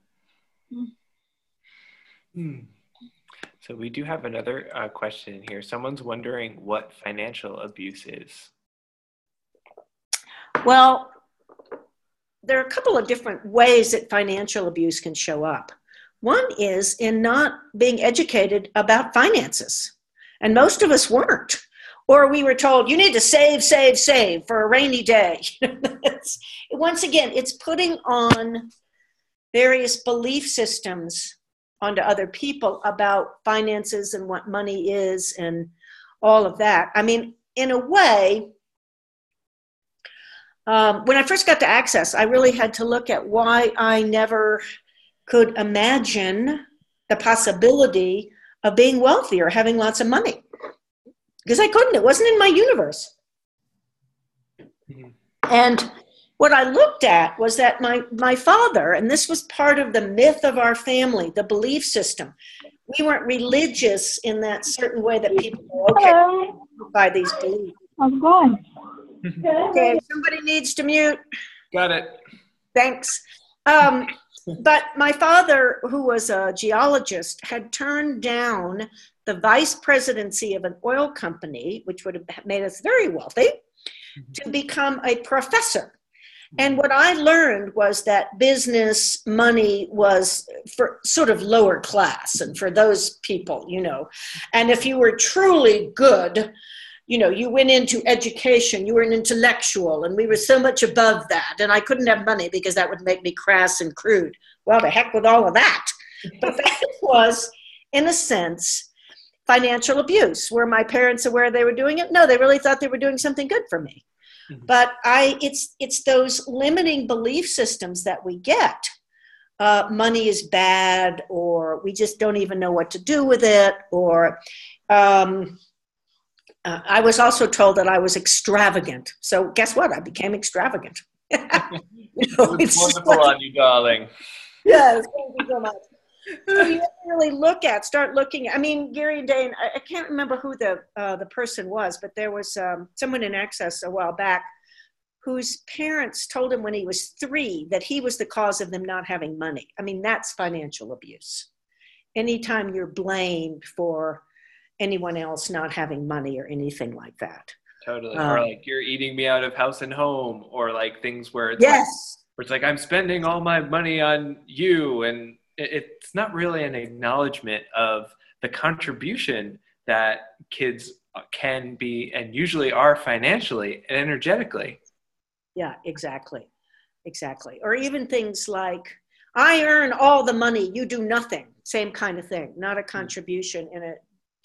So we do have another question here. Someone's wondering what financial abuse is. Well, there are a couple of different ways that financial abuse can show up. One is in not being educated about finances. And most of us weren't. Or we were told, you need to save, save, save for a rainy day. Once again, it's putting on various belief systems onto other people about finances and what money is and all of that. I mean, in a way, when I first got to Access, I really had to look at why I never could imagine the possibility of being wealthy or having lots of money. Because I couldn't. It wasn't in my universe. And what I looked at was that my father, and this was part of the myth of our family, the belief system. We weren't religious in that certain way that people go, okay, by these beliefs. How's it going? Okay, somebody needs to mute. Got it. Thanks. But my father, who was a geologist, had turned down the vice presidency of an oil company, which would have made us very wealthy, to become a professor. And what I learned was that business money was for sort of lower class and for those people, you know. And if you were truly good, you know, you went into education, you were an intellectual, and we were so much above that. And I couldn't have money because that would make me crass and crude. Well, the heck with all of that. But that was, in a sense, financial abuse. Were my parents aware they were doing it? No, they really thought they were doing something good for me. But it's those limiting belief systems that we get. Money is bad, or we just don't even know what to do with it, or I was also told that I was extravagant. So guess what? I became extravagant. You know, it's wonderful on you, darling. Yes, thank you so much. So you really start looking. I mean, Gary Dane, I can't remember who the person was, but there was someone in Access a while back whose parents told him when he was 3 that he was the cause of them not having money. I mean, that's financial abuse. Anytime you're blamed for anyone else not having money or anything like that. Totally. Or like, you're eating me out of house and home, or like things where it's yes, like I'm spending all my money on you, and it's not really an acknowledgement of the contribution that kids can be and usually are financially and energetically. Yeah, exactly. Or even things like, I earn all the money, you do nothing. Same kind of thing. Not a contribution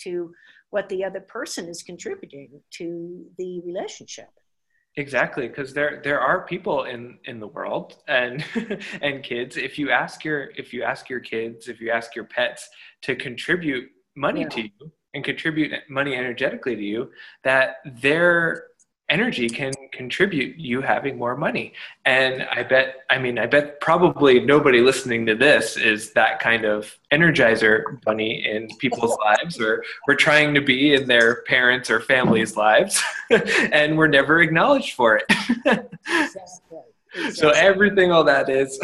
to what the other person is contributing to the relationship. Exactly, because there are people in the world and and kids. If you ask your kids, if you ask your pets to contribute money to you and contribute money energetically to you, that their energy can contribute you having more money. And I bet probably nobody listening to this is that kind of energizer bunny in people's lives, or we're trying to be in their parents' or families' lives, and we're never acknowledged for it. Exactly. So everything, all that is,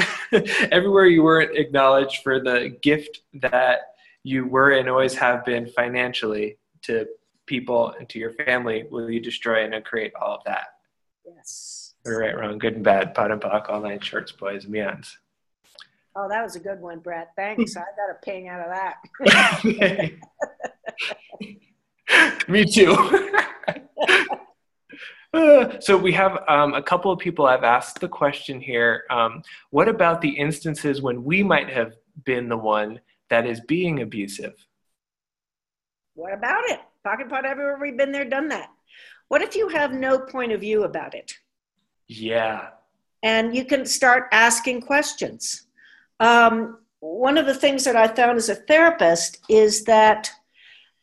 everywhere you weren't acknowledged for the gift that you were and always have been financially to people and to your family, will you destroy and create all of that? Yes. Right, wrong, good and bad, pot and pock, all nine shorts, boys and beyonds. Oh, that was a good one, Brett. Thanks. I got a ping out of that. Me too. So we have a couple of people have asked the question here. What about the instances when we might have been the one that is being abusive? What about it? Pocket pot everywhere, we've been there, done that. What if you have no point of view about it? Yeah. And you can start asking questions. One of the things that I found as a therapist is that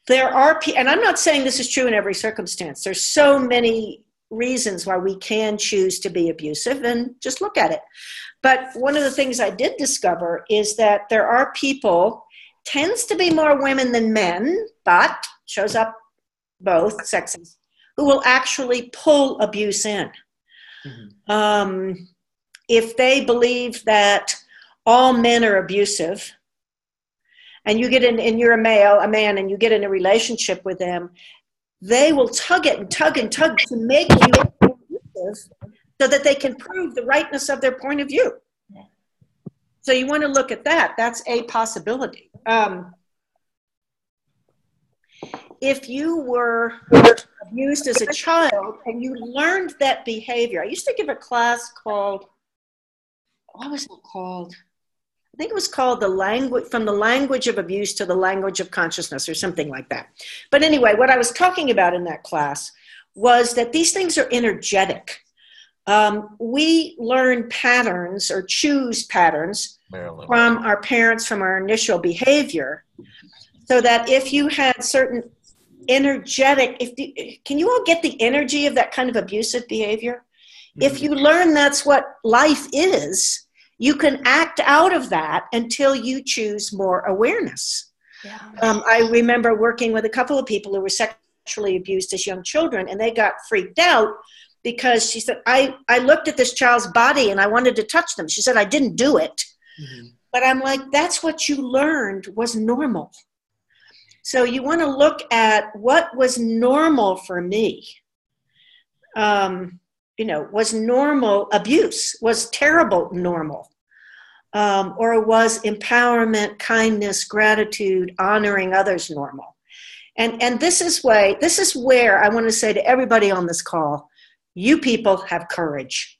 there are, and I'm not saying this is true in every circumstance. There's so many reasons why we can choose to be abusive, and just look at it. But one of the things I did discover is that there are people, tends to be more women than men, but shows up both sexes, who will actually pull abuse in. Mm-hmm. If they believe that all men are abusive, and you get in, and you're a man, and you get in a relationship with them, they will tug and tug to make you abusive so that they can prove the rightness of their point of view. So you want to look at that. That's a possibility. If you were abused as a child and you learned that behavior, I used to give a class called, what was it called? I think it was called From the Language of Abuse to the Language of Consciousness, or something like that. But anyway, what I was talking about in that class was that these things are energetic. we learn patterns or choose patterns from our parents, from our initial behavior, so that if you had certain energetic, can you all get the energy of that kind of abusive behavior? If you learn that's what life is, you can act out of that until you choose more awareness. Yeah. I remember working with a couple of people who were sexually abused as young children, and they got freaked out because she said, I looked at this child's body and I wanted to touch them. She said, I didn't do it. Mm-hmm. But I'm like, that's what you learned was normal. So you want to look at what was normal for me. Was normal abuse, was terrible normal, or was empowerment, kindness, gratitude, honoring others normal? And this is where I want to say to everybody on this call, you people have courage,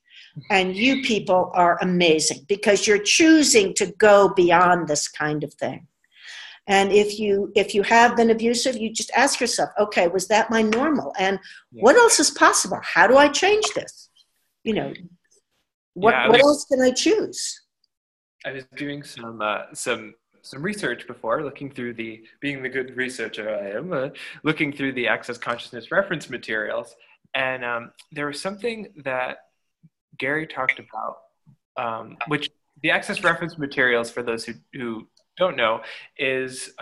and you people are amazing because you're choosing to go beyond this kind of thing. And if you have been abusive, you just ask yourself, okay, was that my normal? And what else is possible? How do I change this? What else can I choose? I was doing some research before, being the good researcher I am, looking through the Access Consciousness reference materials. And there was something that Gary talked about, which the Access reference materials, for those who don't know, is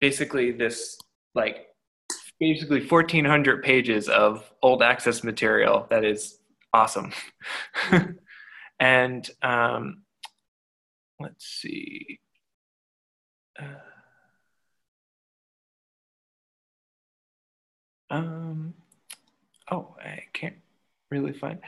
basically 1,400 pages of old Access material that is awesome. And let's see. I can't really find.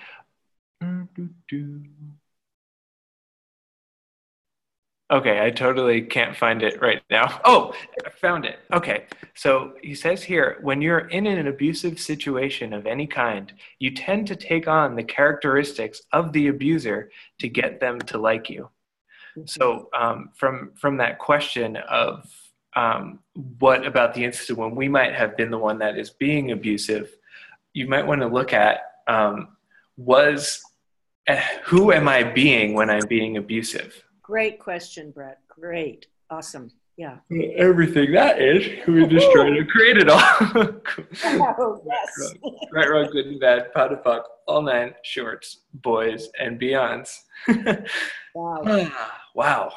Okay, I totally can't find it right now. Oh, I found it. Okay, so he says here, when you're in an abusive situation of any kind, you tend to take on the characteristics of the abuser to get them to like you. So from that question of what about the instance when we might have been the one that is being abusive, you might want to look at who am I being when I'm being abusive? Great question, Bret. Great. Awesome. Yeah. Everything that is, we just trying to create it all. Oh, yes. Right, wrong, good and bad, pot and puck, all nine shorts, boys and beyonds. Wow. Wow.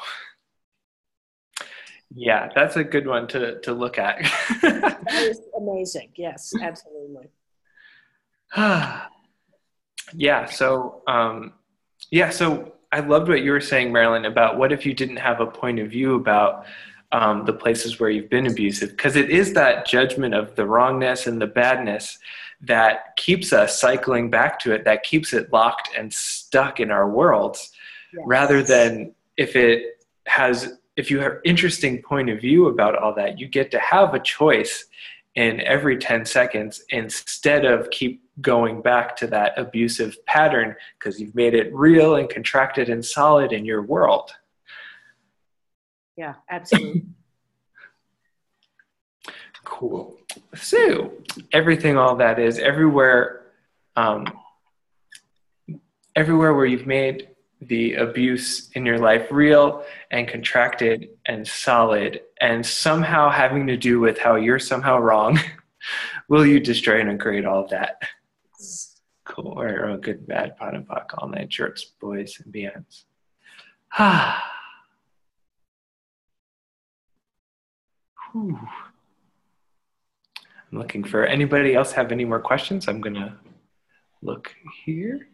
Yeah, that's a good one to look at. That is amazing. Yes, absolutely. So I loved what you were saying, Marilyn, about what if you didn't have a point of view about the places where you've been abusive, because it is that judgment of the wrongness and the badness that keeps us cycling back to it, that keeps it locked and stuck in our worlds, yes. Rather than if you have interesting point of view about all that, you get to have a choice in every 10 seconds instead of keep going back to that abusive pattern because you've made it real and contracted and solid in your world. Yeah, absolutely. Cool. So everything, all that is everywhere where you've made the abuse in your life real and contracted and solid and somehow having to do with how you're somehow wrong, will you destroy and create all of that? Cool. Or good and bad, pot and puck, all night shorts, boys and beyonds. I'm looking for anybody else have any more questions? I'm gonna look here.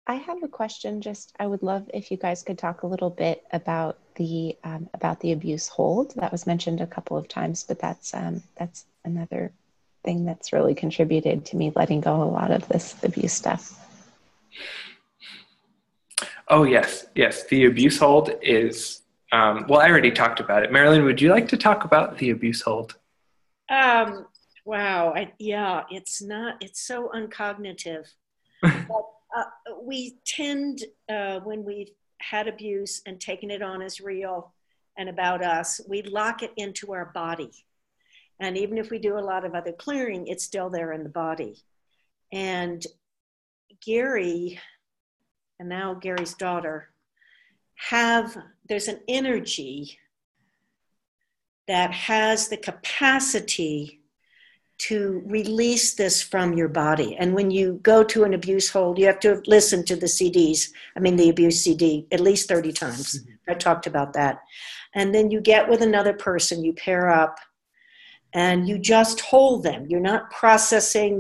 I have a question. I would love if you guys could talk a little bit about the abuse hold that was mentioned a couple of times, but that's another thing that's really contributed to me letting go a lot of this abuse stuff. Oh yes. The abuse hold is well, I already talked about it. Marilyn, would you like to talk about the abuse hold? Wow. It's so uncognitive. We tend, when we've had abuse and taken it on as real and about us, we lock it into our body. And even if we do a lot of other clearing, it's still there in the body. And Gary, and now Gary's daughter, there's an energy that has the capacity to release this from your body. And when you go to an abuse hold, you have to listen to the CDs, the abuse CD, at least 30 times. I talked about that. And then you get with another person, you pair up, and you just hold them. You're not processing,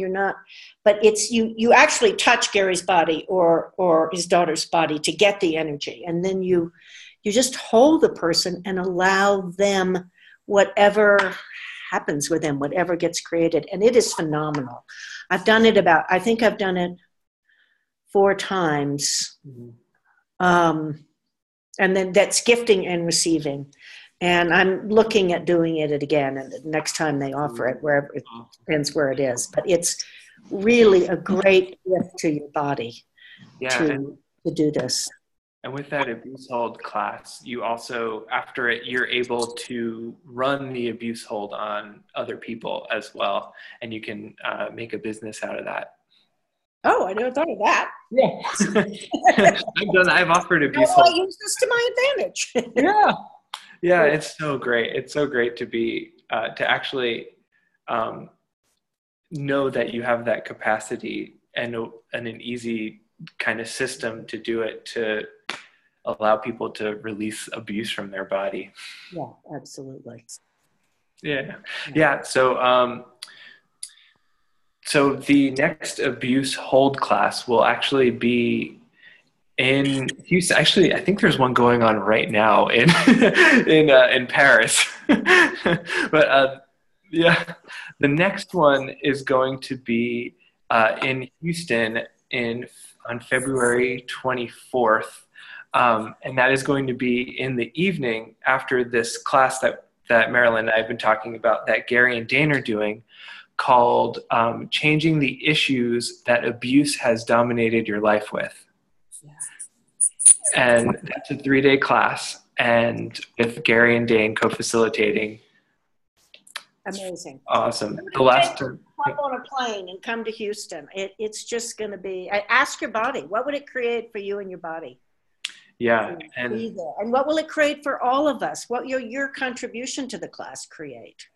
but it's you actually touch Gary's body or his daughter's body to get the energy. And then you just hold the person and allow them whatever happens with them, whatever gets created. And it is phenomenal. I've done it I think I've done it 4 times. And then that's gifting and receiving. And I'm looking at doing it again. And the next time they offer it, wherever, it depends where it is. But it's really a great gift to your body to do this. And with that abuse hold class, you also, after it, you're able to run the abuse hold on other people as well. And you can make a business out of that. Oh, I never thought of that. Yeah. I've offered abuse hold. I use this to my advantage. Yeah, it's so great. It's so great to be, to actually know that you have that capacity and an easy kind of system to do it, to allow people to release abuse from their body. Yeah, absolutely. Yeah. So the next abuse hold class will actually be in Houston. Actually, I think there's one going on right now in Paris. But the next one is going to be in Houston on February 24th. And that is going to be in the evening after this class that Marilyn and I have been talking about, that Gary and Dane are doing, called Changing the Issues That Abuse Has Dominated Your Life With. And that's a 3-day class, and with Gary and Dane co-facilitating. Amazing. Awesome. The last time. Hop on a plane and come to Houston. It's just going to be, ask your body, what would it create for you and your body? Yeah. And what will it create for all of us? What will your contribution to the class create?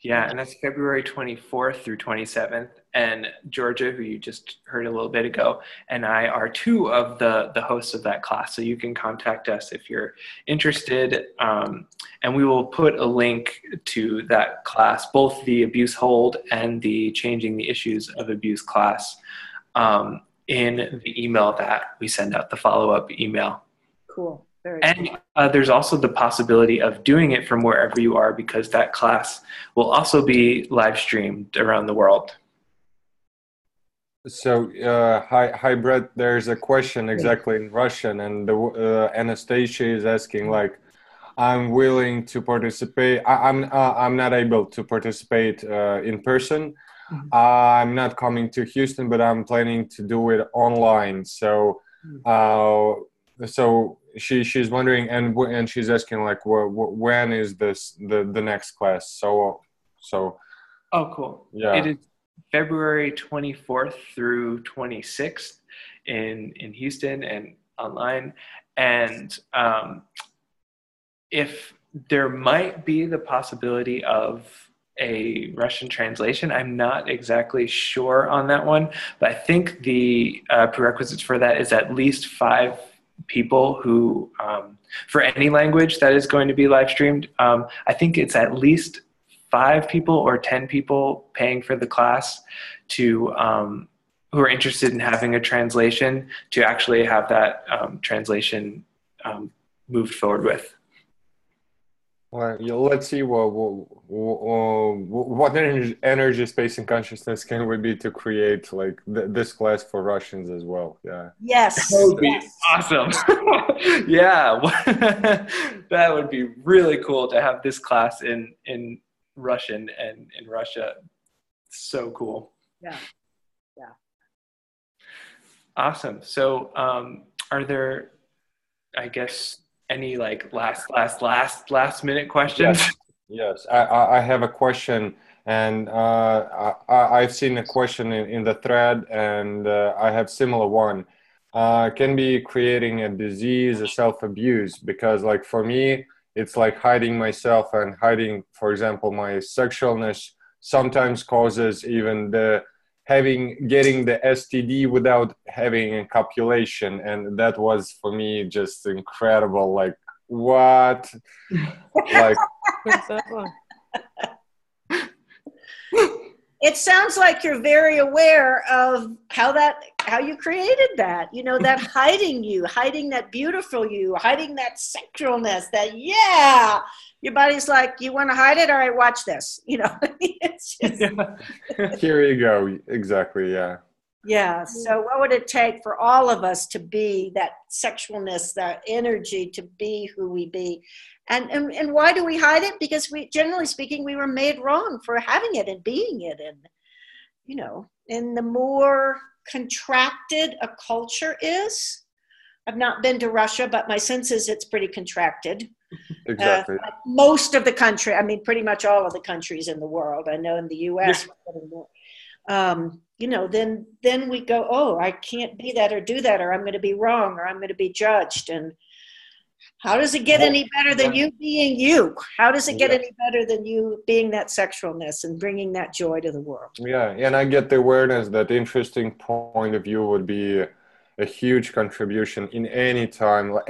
Yeah, and that's February 24th through 27th. And Georgia, who you just heard a little bit ago, and I are 2 of the hosts of that class. So you can contact us if you're interested. And we will put a link to that class, both the abuse hold and the Changing the Issues of Abuse class, in the email that we send out, the follow-up email. Cool. And there's also the possibility of doing it from wherever you are, because that class will also be live streamed around the world. So, hi, Bret. There's a question exactly in Russian, and Anastasia is asking, like, I'm willing to participate. I'm not able to participate in person. I'm not coming to Houston, but I'm planning to do it online. So, she's wondering, and she's asking, like, when is the next class? So. Oh, cool. Yeah. It is February 24th through 26th in Houston and online. And if there might be the possibility of a Russian translation, I'm not exactly sure on that one, but I think the prerequisites for that is at least 5 people who, for any language that is going to be live streamed, I think it's at least 5 people or 10 people paying for the class to who are interested in having a translation, to actually have that translation moved forward with. Well, let's see what energy, space, and consciousness can we be to create like this class for Russians as well. Yeah. Yes. That would be awesome. Yeah, that would be really cool to have this class in Russian and in Russia. So cool. Yeah. Awesome. So, are there, I guess, any like last minute questions? Yes. I have a question, And I've seen a question in the thread, and I have similar one. Can be creating a disease, a self-abuse, because like for me, it's like hiding myself and hiding, for example, my sexualness sometimes causes even getting the STD without having a copulation. And that was for me just incredible. Like, what? Like, it sounds like you're very aware of how you created that, you know, that hiding that beautiful you, hiding that sexualness, that, yeah, your body's like, you want to hide it? All right, watch this, you know. It's just here you go. Exactly. Yeah. Yeah. So what would it take for all of us to be that sexualness, that energy, to be who we be? And why do we hide it? Because generally speaking, we were made wrong for having it and being it. And, you know, and the more contracted a culture is, I've not been to Russia, but my sense is it's pretty contracted. Exactly. Most of the country, I mean, pretty much all of the countries in the world. I know in the U.S., you know, then we go, oh, I can't be that or do that, or I'm going to be wrong, or I'm going to be judged. And how does it get any better than you being you? How does it get any better than you being that sexualness and bringing that joy to the world? Yeah, and I get the awareness that interesting point of view would be a huge contribution in any time like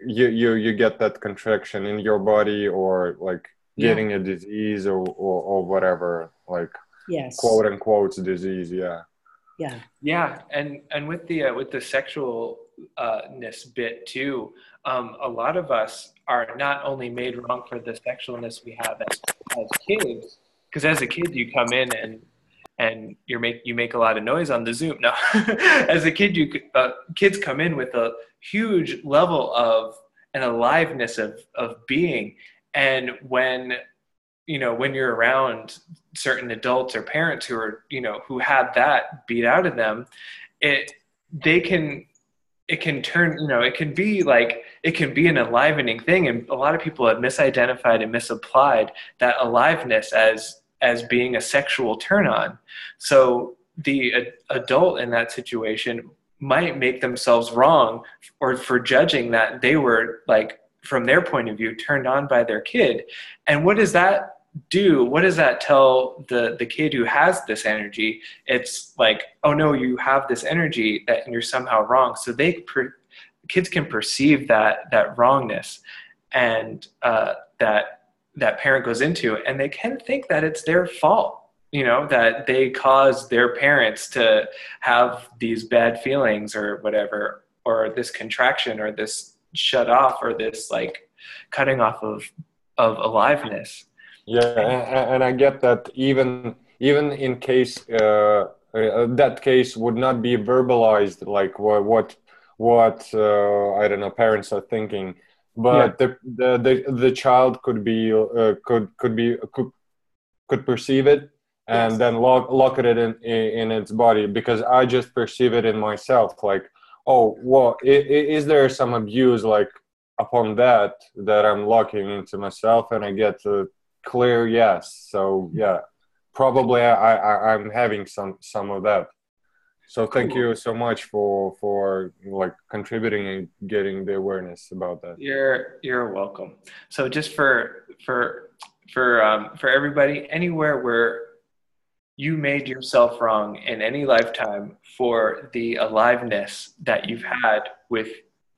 you get that contraction in your body, or like getting a disease or whatever, like quote unquote disease. Yeah, and with the sexualness bit too, a lot of us are not only made wrong for the sexualness we have as kids, because as a kid you come in and you make a lot of noise on the Zoom. No, as a kid kids come in with a huge level of an aliveness of being, and when you're around certain adults or parents who are, who had that beat out of them, it can turn, it can be an enlivening thing. And a lot of people have misidentified and misapplied that aliveness as being a sexual turn on. So the adult in that situation might make themselves wrong or for judging that they were, like, from their point of view, turned on by their kid. And what does that do? What does that tell the kid who has this energy? It's like, oh no, you have this energy and you're somehow wrong. So kids can perceive that wrongness, and that parent goes into, and they can think that it's their fault, that they caused their parents to have these bad feelings or whatever, or this contraction or this shut off or this like cutting off of aliveness. Yeah, and I get that even in case that case would not be verbalized, like what I don't know, parents are thinking, but the child could perceive it and then lock it in its body, because I just perceive it in myself, like, oh, well, is there some abuse like upon that I'm locking into myself, and I get to clear yes. So yeah, probably I'm having some of that. So thank you so much for like contributing and getting the awareness about that. You're welcome. So just for everybody, anywhere where you made yourself wrong in any lifetime, for the aliveness that you've had with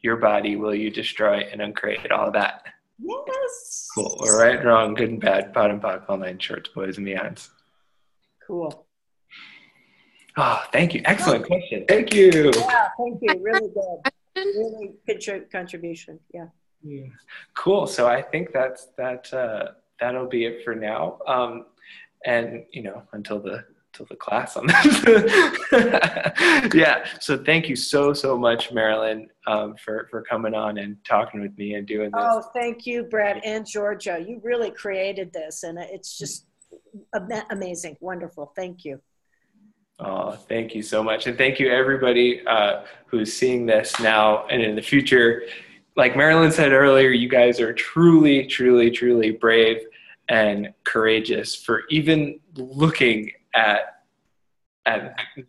your body, will you destroy and uncreate all of that? Yes. Cool. All right, wrong, good and bad, pot and pot, all nine shorts, boys and beyonds. Cool. Oh, thank you. Excellent question. Thank you. Yeah, thank you. Really good. Really good contribution. Yeah. Cool. So I think that'll be it for now. And until the class on that. Yeah. So thank you so much, Marilyn, for coming on and talking with me and doing this. Oh, thank you, Bret and Georgia. You really created this, and it's just amazing. Wonderful. Thank you. Oh, thank you so much. And thank you everybody who's seeing this now and in the future. Like Marilyn said earlier, you guys are truly, truly, truly brave. and courageous for even looking at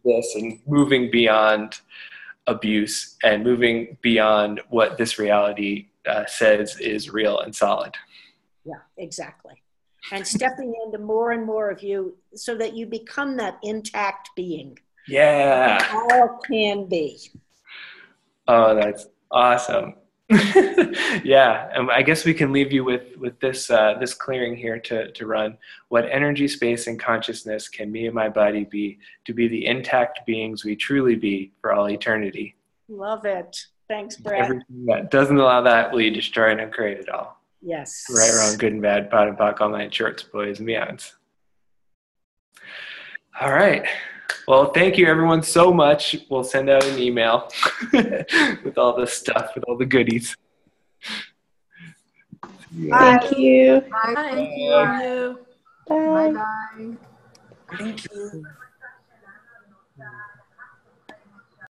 this and moving beyond abuse and moving beyond what this reality says is real and solid. Yeah, exactly. And stepping into more and more of you so that you become that intact being. Yeah. All can be. Oh, that's awesome. Yeah, I guess we can leave you with this this clearing here to run. What energy, space, and consciousness can me and my body be to be the intact beings we truly be for all eternity? Love it. Thanks, Bret. Everything that doesn't allow that, will you destroy and uncreate it all? Yes. Right, wrong, good and bad, pot and pock, all night shorts, boys and beyonds. All right. Well, thank you everyone so much. We'll send out an email with all this stuff, with all the goodies. Thank you. Bye. Thank you. Bye. Bye-bye. Thank you.